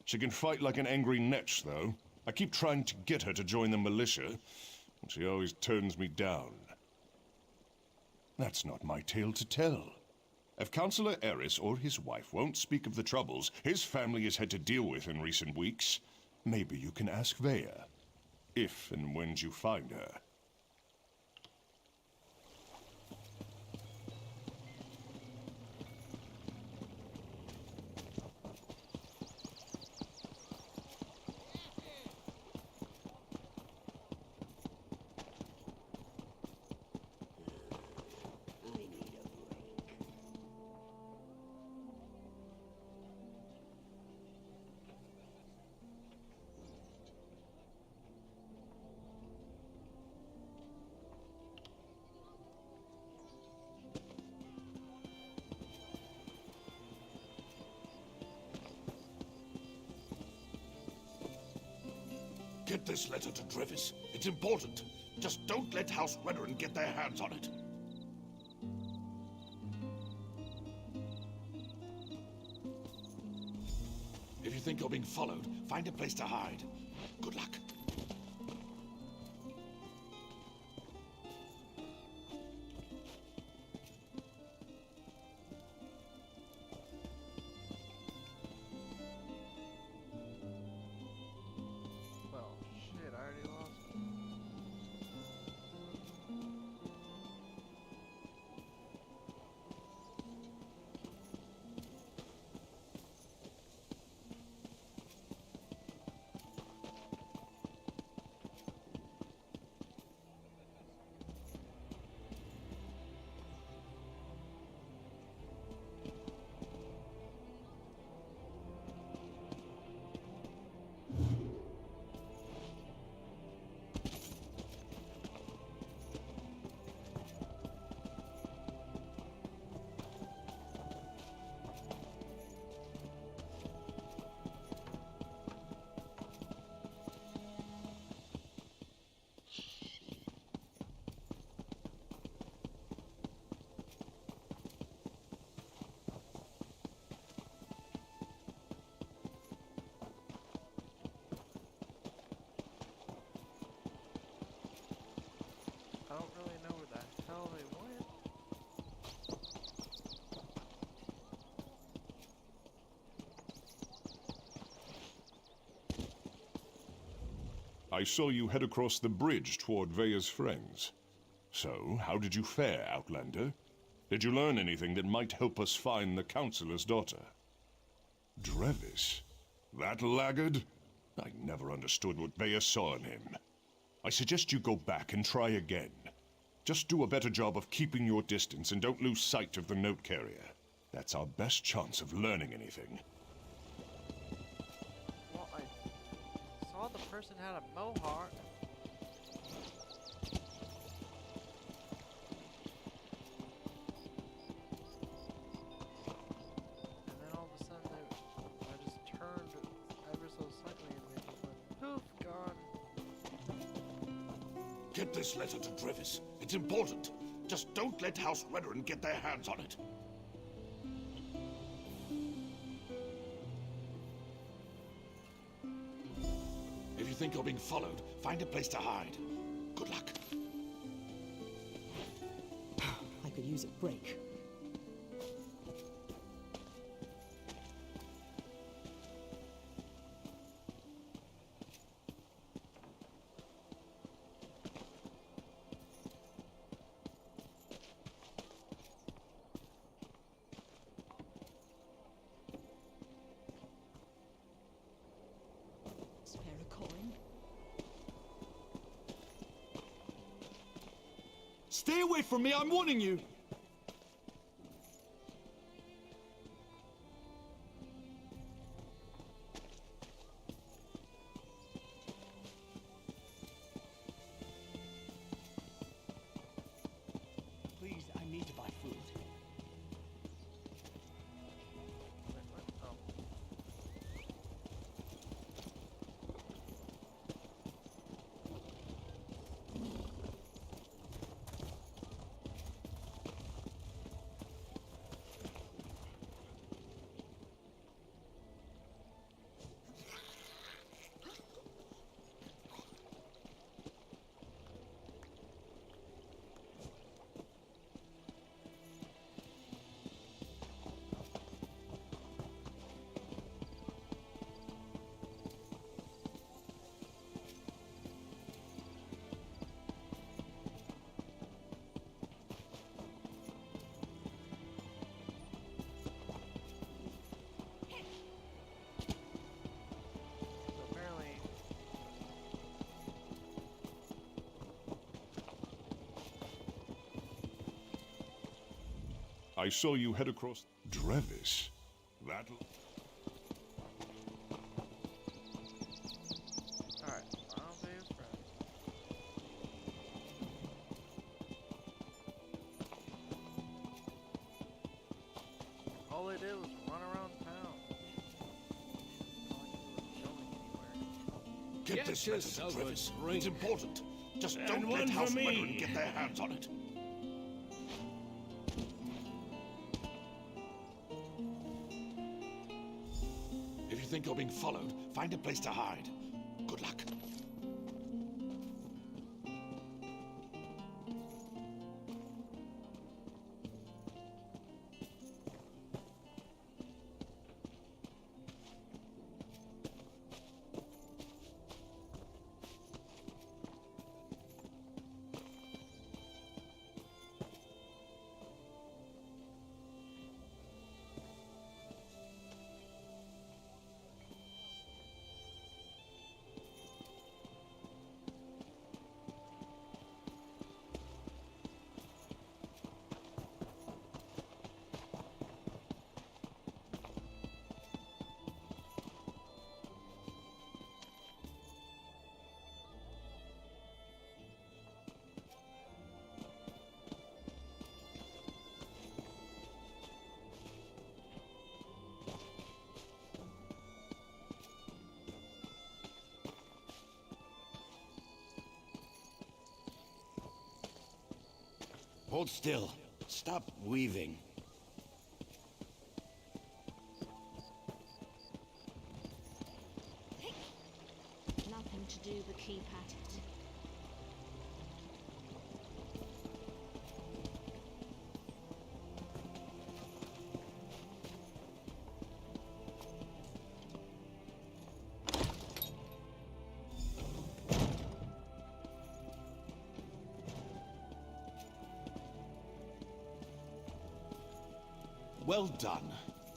She can fight like an angry netch, though. I keep trying to get her to join the militia, and she always turns me down. That's not my tale to tell. If Councilor Eris or his wife won't speak of the troubles his family has had to deal with in recent weeks, maybe you can ask Vea. If and when you find her. Get this letter to Drevis. It's important. Just don't let House Redoran get their hands on it. If you think you're being followed, find a place to hide. Good luck. I saw you head across the bridge toward Veya's friends. So, how did you fare, Outlander? Did you learn anything that might help us find the Councillor's daughter? Drevis? That laggard? I never understood what Veya saw in him. I suggest you go back and try again. Just do a better job of keeping your distance and don't lose sight of the note carrier. That's our best chance of learning anything. Well, I saw the person had a mohawk. And then all of a sudden I just turned ever so slightly and they just went poof, gone. Get this letter to Drevis. It's important. Just don't let House Redoran get their hands on it. If you think you're being followed, find a place to hide. Good luck. I could use a break. Spare a coin. Stay away from me, I'm warning you! Please, I need to buy food. I saw you head across Drevis. That... Alright, I'll be his friend. All they did was run around town. Get this letter to Drevis. It's important. Just don't let House Redoran get their hands on it. If you think you're being followed, find a place to hide. Good luck. Hold still. Stop weaving. Nothing to do but keep at it. Well done.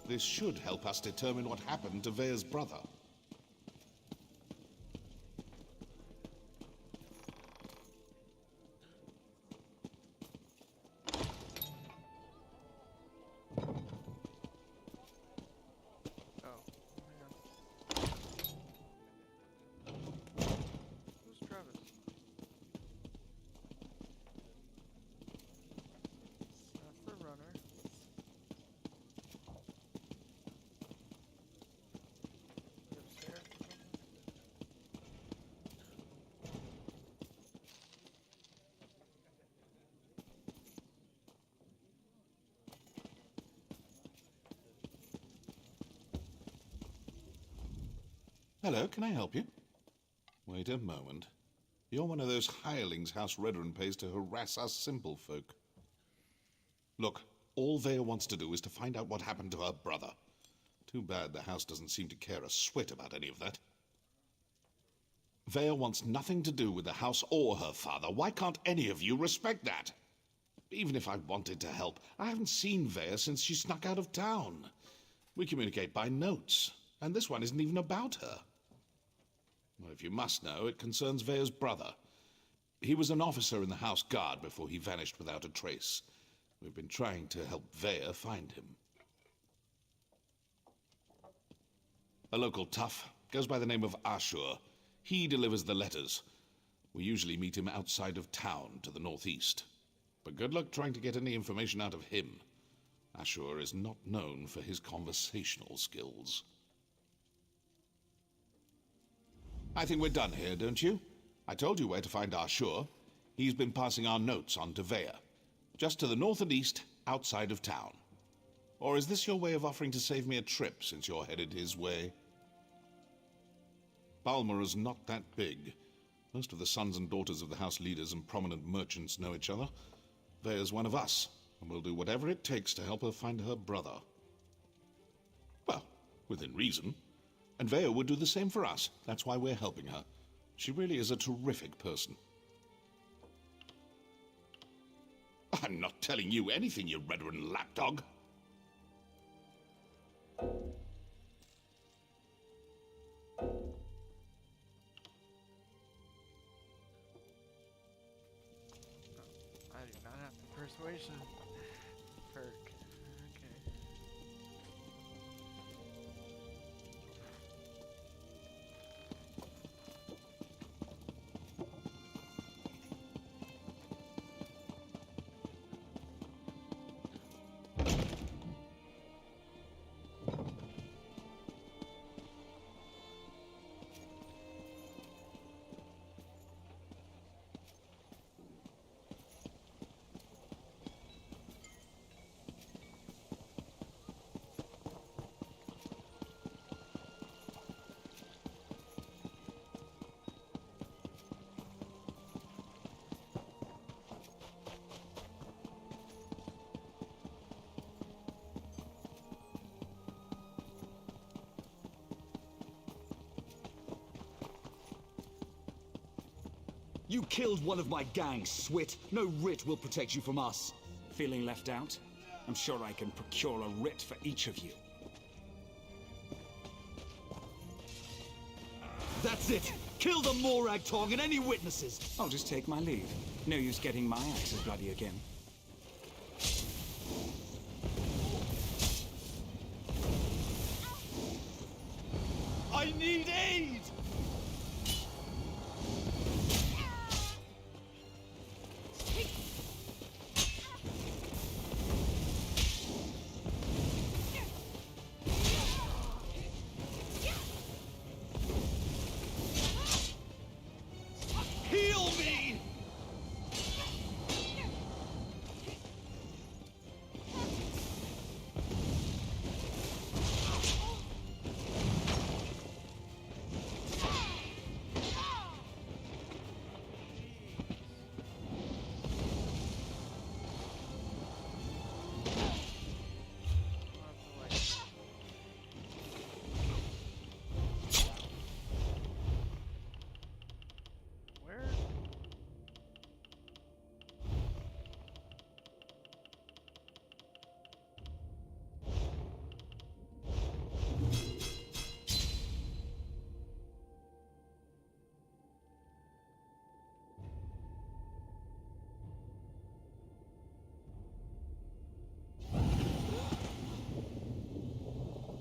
This should help us determine what happened to Vea's brother. Oh, man. Who's Travis? That's the runner. Upstairs. Hello, can I help you? Wait a moment. You're one of those hirelings House Redrun pays to harass us simple folk. Look, all Vea wants to do is to find out what happened to her brother. Too bad the house doesn't seem to care a swit about any of that. Vea wants nothing to do with the house or her father. Why can't any of you respect that? Even if I wanted to help, I haven't seen Vea since she snuck out of town. We communicate by notes, and this one isn't even about her. Well, if you must know, it concerns Vea's brother. He was an officer in the House Guard before he vanished without a trace. We've been trying to help Vea find him. A local tough, goes by the name of Ashur. He delivers the letters. We usually meet him outside of town to the northeast. But good luck trying to get any information out of him. Ashur is not known for his conversational skills. I think we're done here, don't you? I told you where to find Ashur. He's been passing our notes on to Vea. Just to the north and east, outside of town. Or is this your way of offering to save me a trip, since you're headed his way? Balmer is not that big. Most of the sons and daughters of the house leaders and prominent merchants know each other. Vea's one of us, and we'll do whatever it takes to help her find her brother. Well, within reason. And Vea would do the same for us. That's why we're helping her. She really is a terrific person. I'm not telling you anything, you Redrun lapdog. I do not have the persuasion perk. Okay. You killed one of my gang, Swit. No writ will protect you from us. Feeling left out? I'm sure I can procure a writ for each of you. That's it! Kill the Morag Tong and any witnesses! I'll just take my leave. No use getting my axes bloody again. I need aid! Heal me!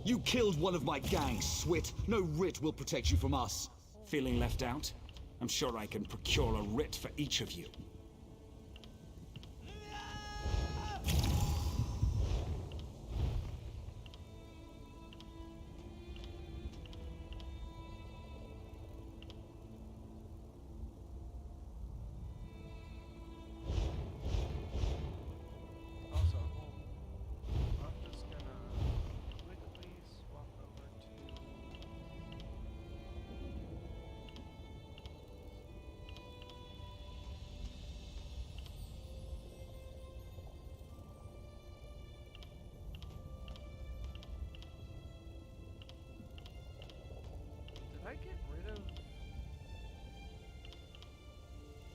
You killed one of my gang, Swit. No writ will protect you from us. Feeling left out? I'm sure I can procure a writ for each of you. Also, I'm just gonna quickly swap over to did I get rid of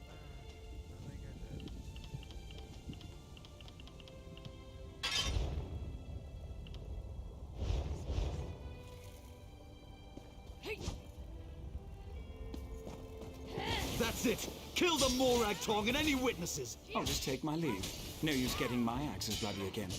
I think I did. That's it! Kill the Morag Tong and any witnesses! I'll just take my leave. No use getting my axes bloody again.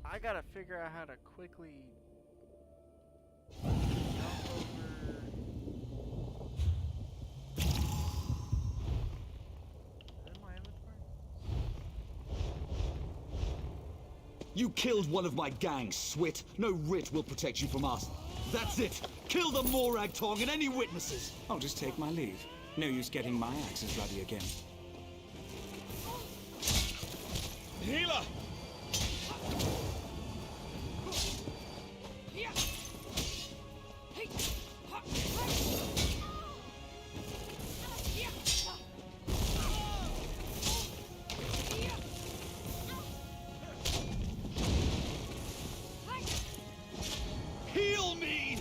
I gotta figure out how to quickly jump over. In my inventory? You killed one of my gang, Swit. No writ will protect you from us. That's it! Kill the Morag Tong and any witnesses! I'll just take my leave. No use getting my axes bloody again. Healer! Heal me!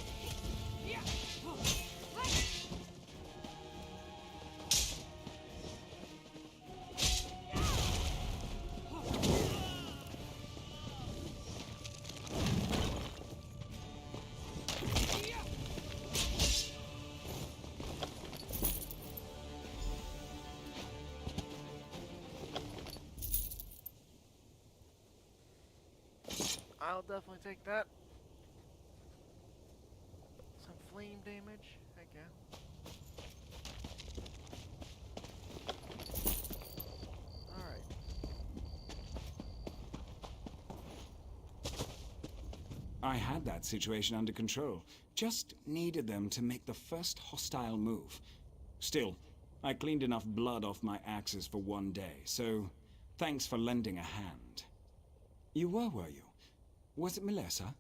I'll definitely take that. Some flame damage, heck yeah. Alright. I had that situation under control. Just needed them to make the first hostile move. Still, I cleaned enough blood off my axes for one day, so thanks for lending a hand. You were you? Was it Melissa?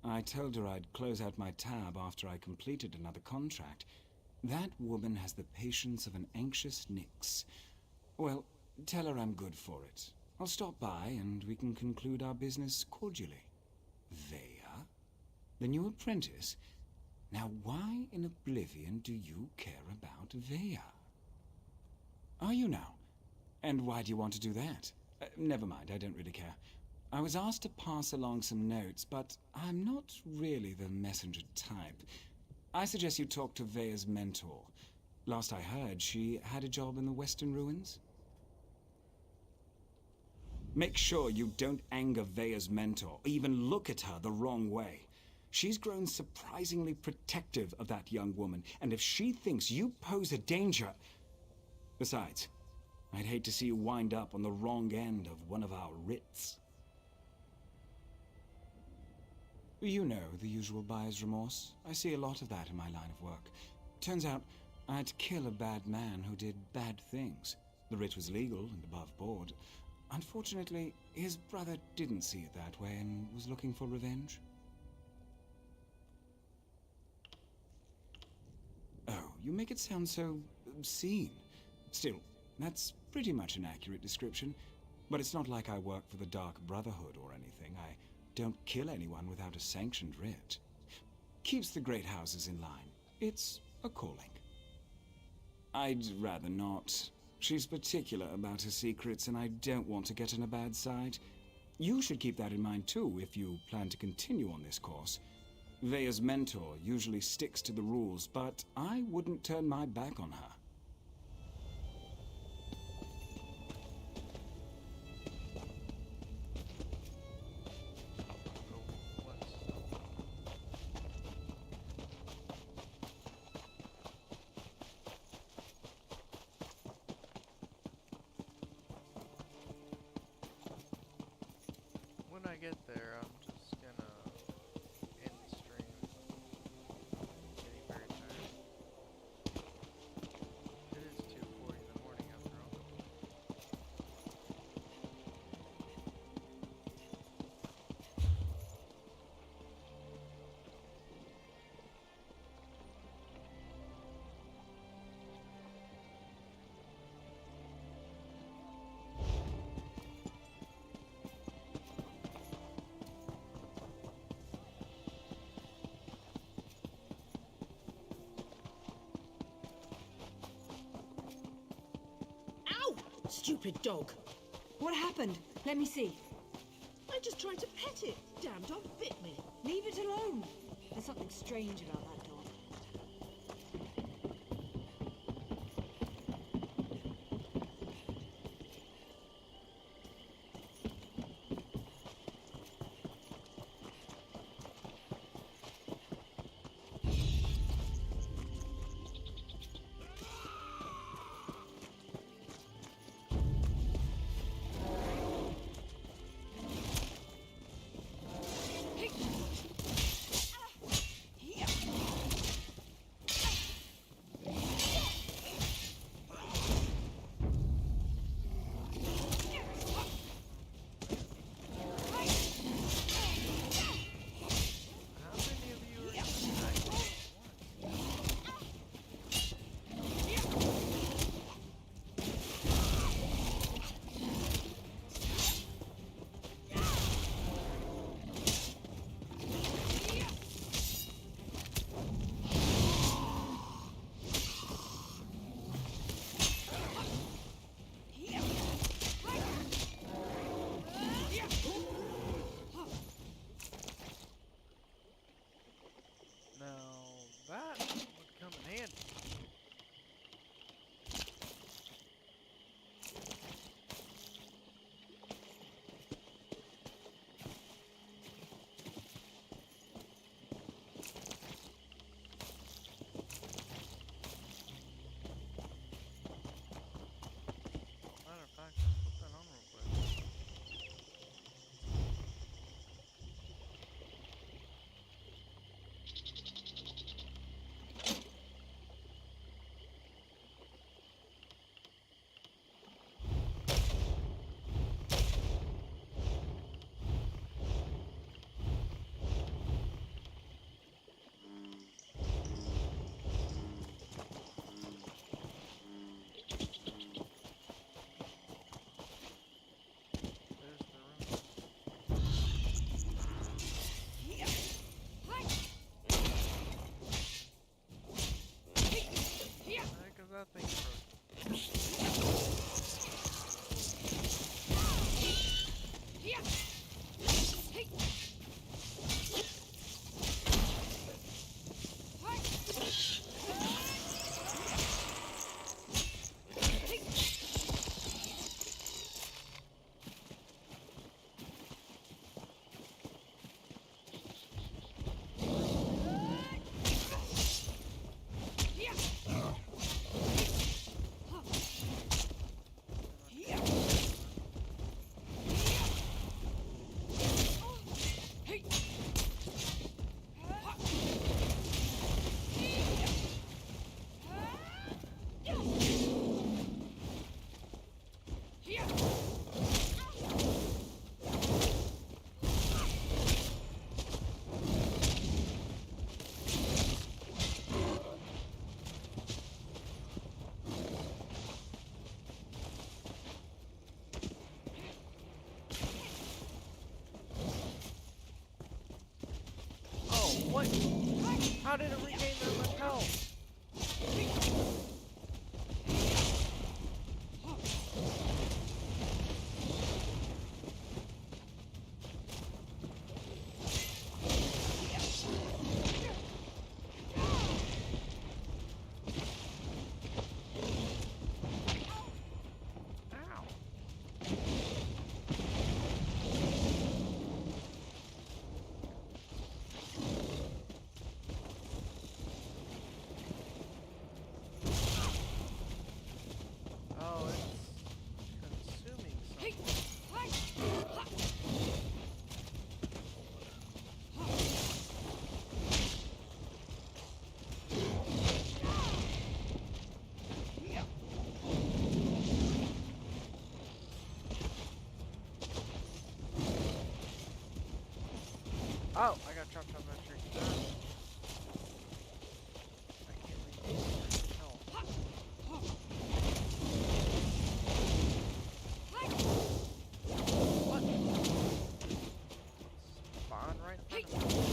I told her I'd close out my tab after I completed another contract. That woman has the patience of an anxious Nyx. Well, tell her I'm good for it. I'll stop by and we can conclude our business cordially. Vea? The new apprentice? Now why in Oblivion do you care about Vea? Are you now? And why do you want to do that? Never mind, I don't really care. I was asked to pass along some notes, but I'm not really the messenger type. I suggest you talk to Vea's mentor. Last I heard, she had a job in the Western Ruins. Make sure you don't anger Vea's mentor, or even look at her the wrong way. She's grown surprisingly protective of that young woman, and if she thinks you pose a danger... Besides, I'd hate to see you wind up on the wrong end of one of our writs. You know, the usual buyer's remorse. I see a lot of that in my line of work. Turns out, I had to kill a bad man who did bad things. The writ was legal and above board. Unfortunately, his brother didn't see it that way and was looking for revenge. Oh, you make it sound so obscene. Still, that's pretty much an accurate description. But it's not like I work for the Dark Brotherhood or anything. I don't kill anyone without a sanctioned writ. Keeps the great houses in line. It's a calling. I'd rather not. She's particular about her secrets, and I don't want to get on a bad side. You should keep that in mind too, if you plan to continue on this course. Veya's mentor usually sticks to the rules, but I wouldn't turn my back on her. When I get there, I'm just gonna end the stream. Getting very tired. It is 2:40 in the morning after all. Ow! Stupid dog. What happened? Let me see. I just tried to pet it. Damn dog bit me. Leave it alone. There's something strange about that dog. That thing broke. What? How did it regain that much health? Oh, it's consuming something. Oh, I got chopped off that tree. I can't regain my health. What? Spawn right in front of me.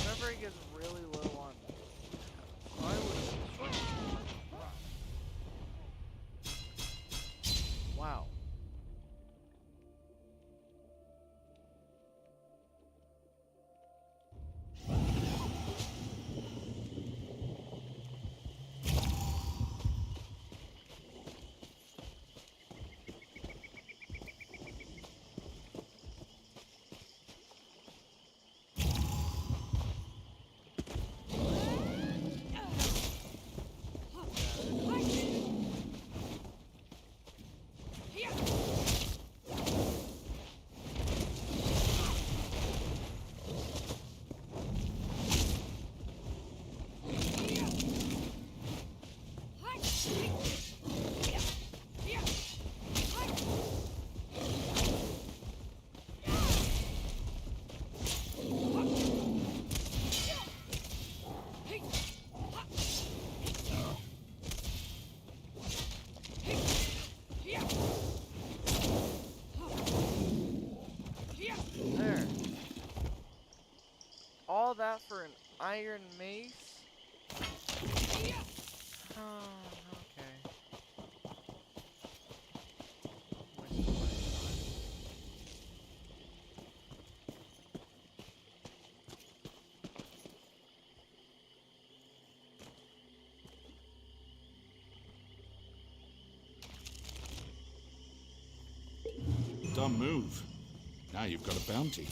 Whenever he gets really low on, I would have destroyed him. Wow. There. All that for an iron mace? Oh, okay. Wasted my time. Dumb move. Now you've got a bounty.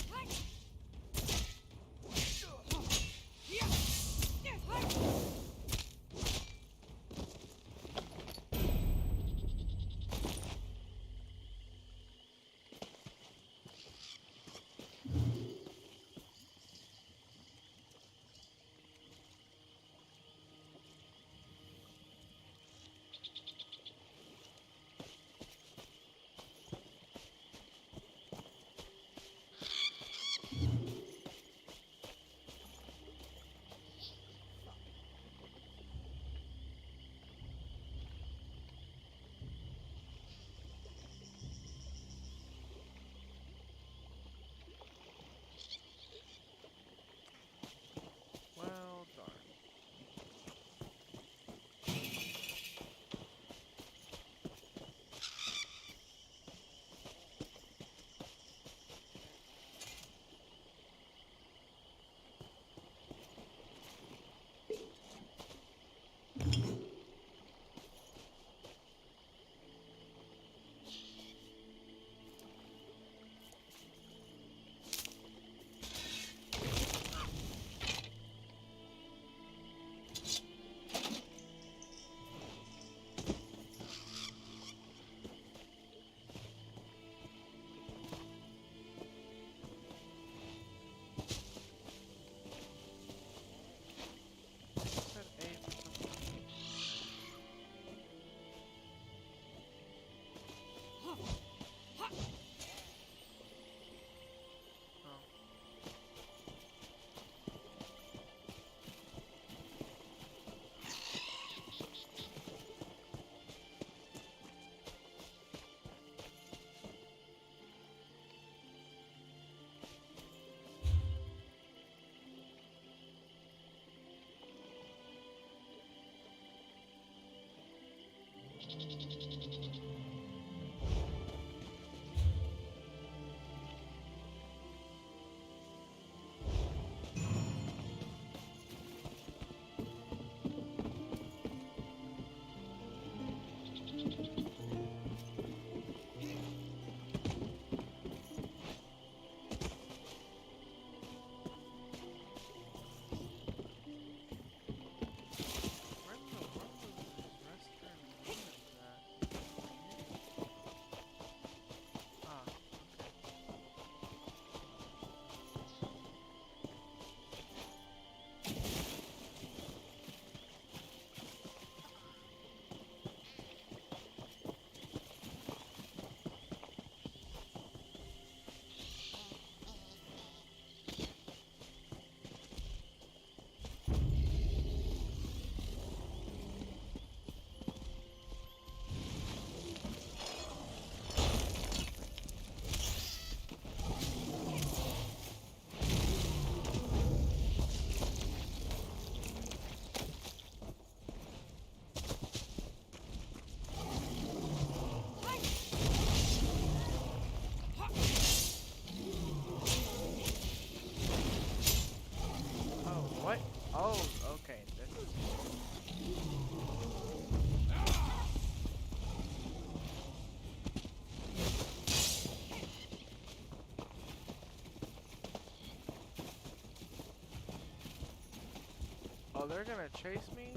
they're gonna chase me?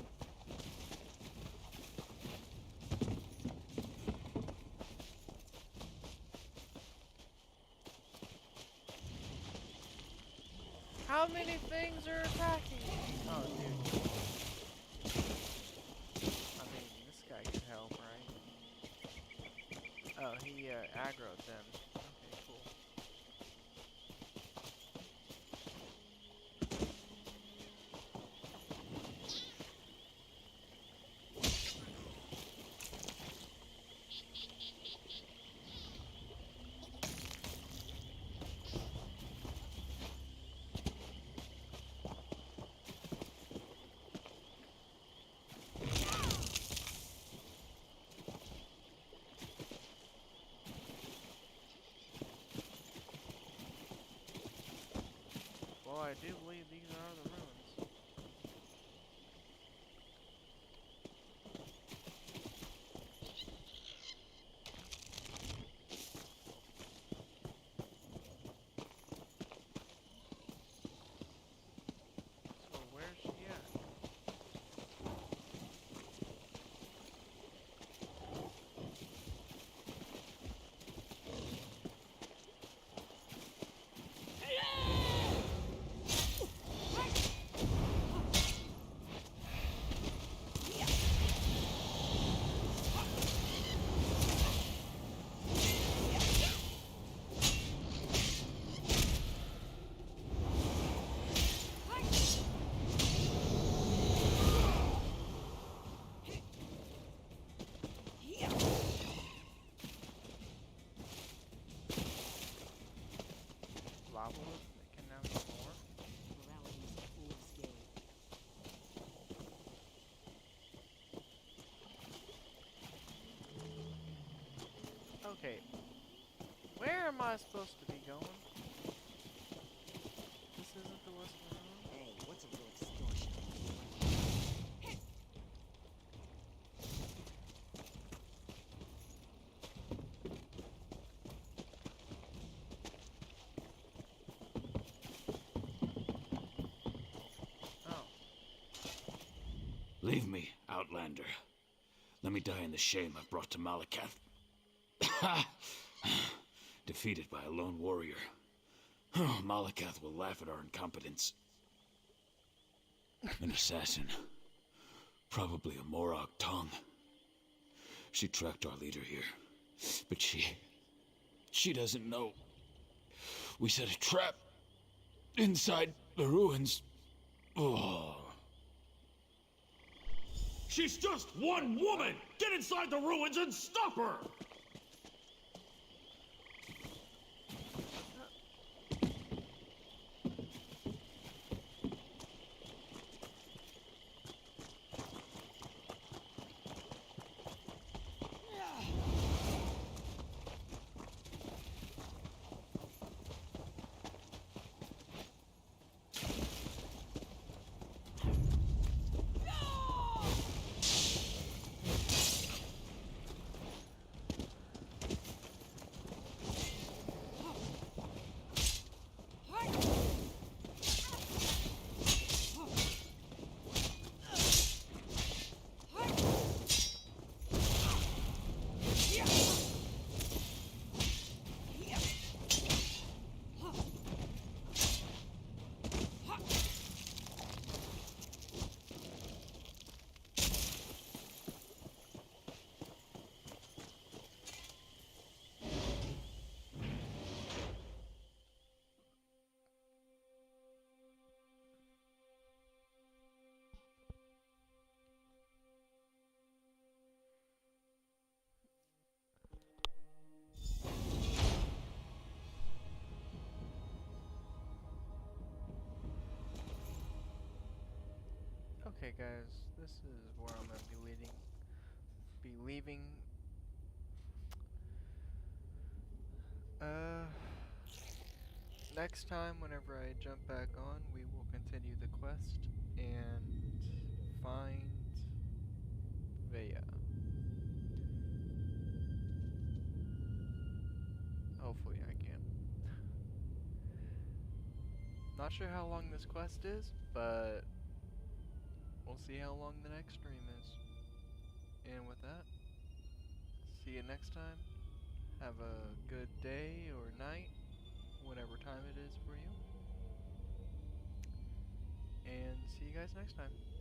How many things are attacking me? Oh, dude. I mean, this guy can help, right? Oh, he aggroed them. Okay, cool. Well, I do believe these are the ruins. So where's she at? Lava can now get more. Okay, where am I supposed to be going? This isn't the Western Room. Hey, what's a little extortion? Oh. Leave me, Outlander. Let me die in the shame I've brought to Malakath. Defeated by a lone warrior. Malakath will laugh at our incompetence. An assassin. Probably a Morag tongue. She tracked our leader here. But she doesn't know. We set a trap inside the ruins. Oh. She's just one woman! Get inside the ruins and stop her! Okay, guys, this is where I'm gonna be leaving. Next time, whenever I jump back on, we will continue the quest and find Vea. Hopefully I can. Not sure how long this quest is, but we'll see how long the next stream is. And with that, see you next time. Have a good day or night, whatever time it is for you. And see you guys next time.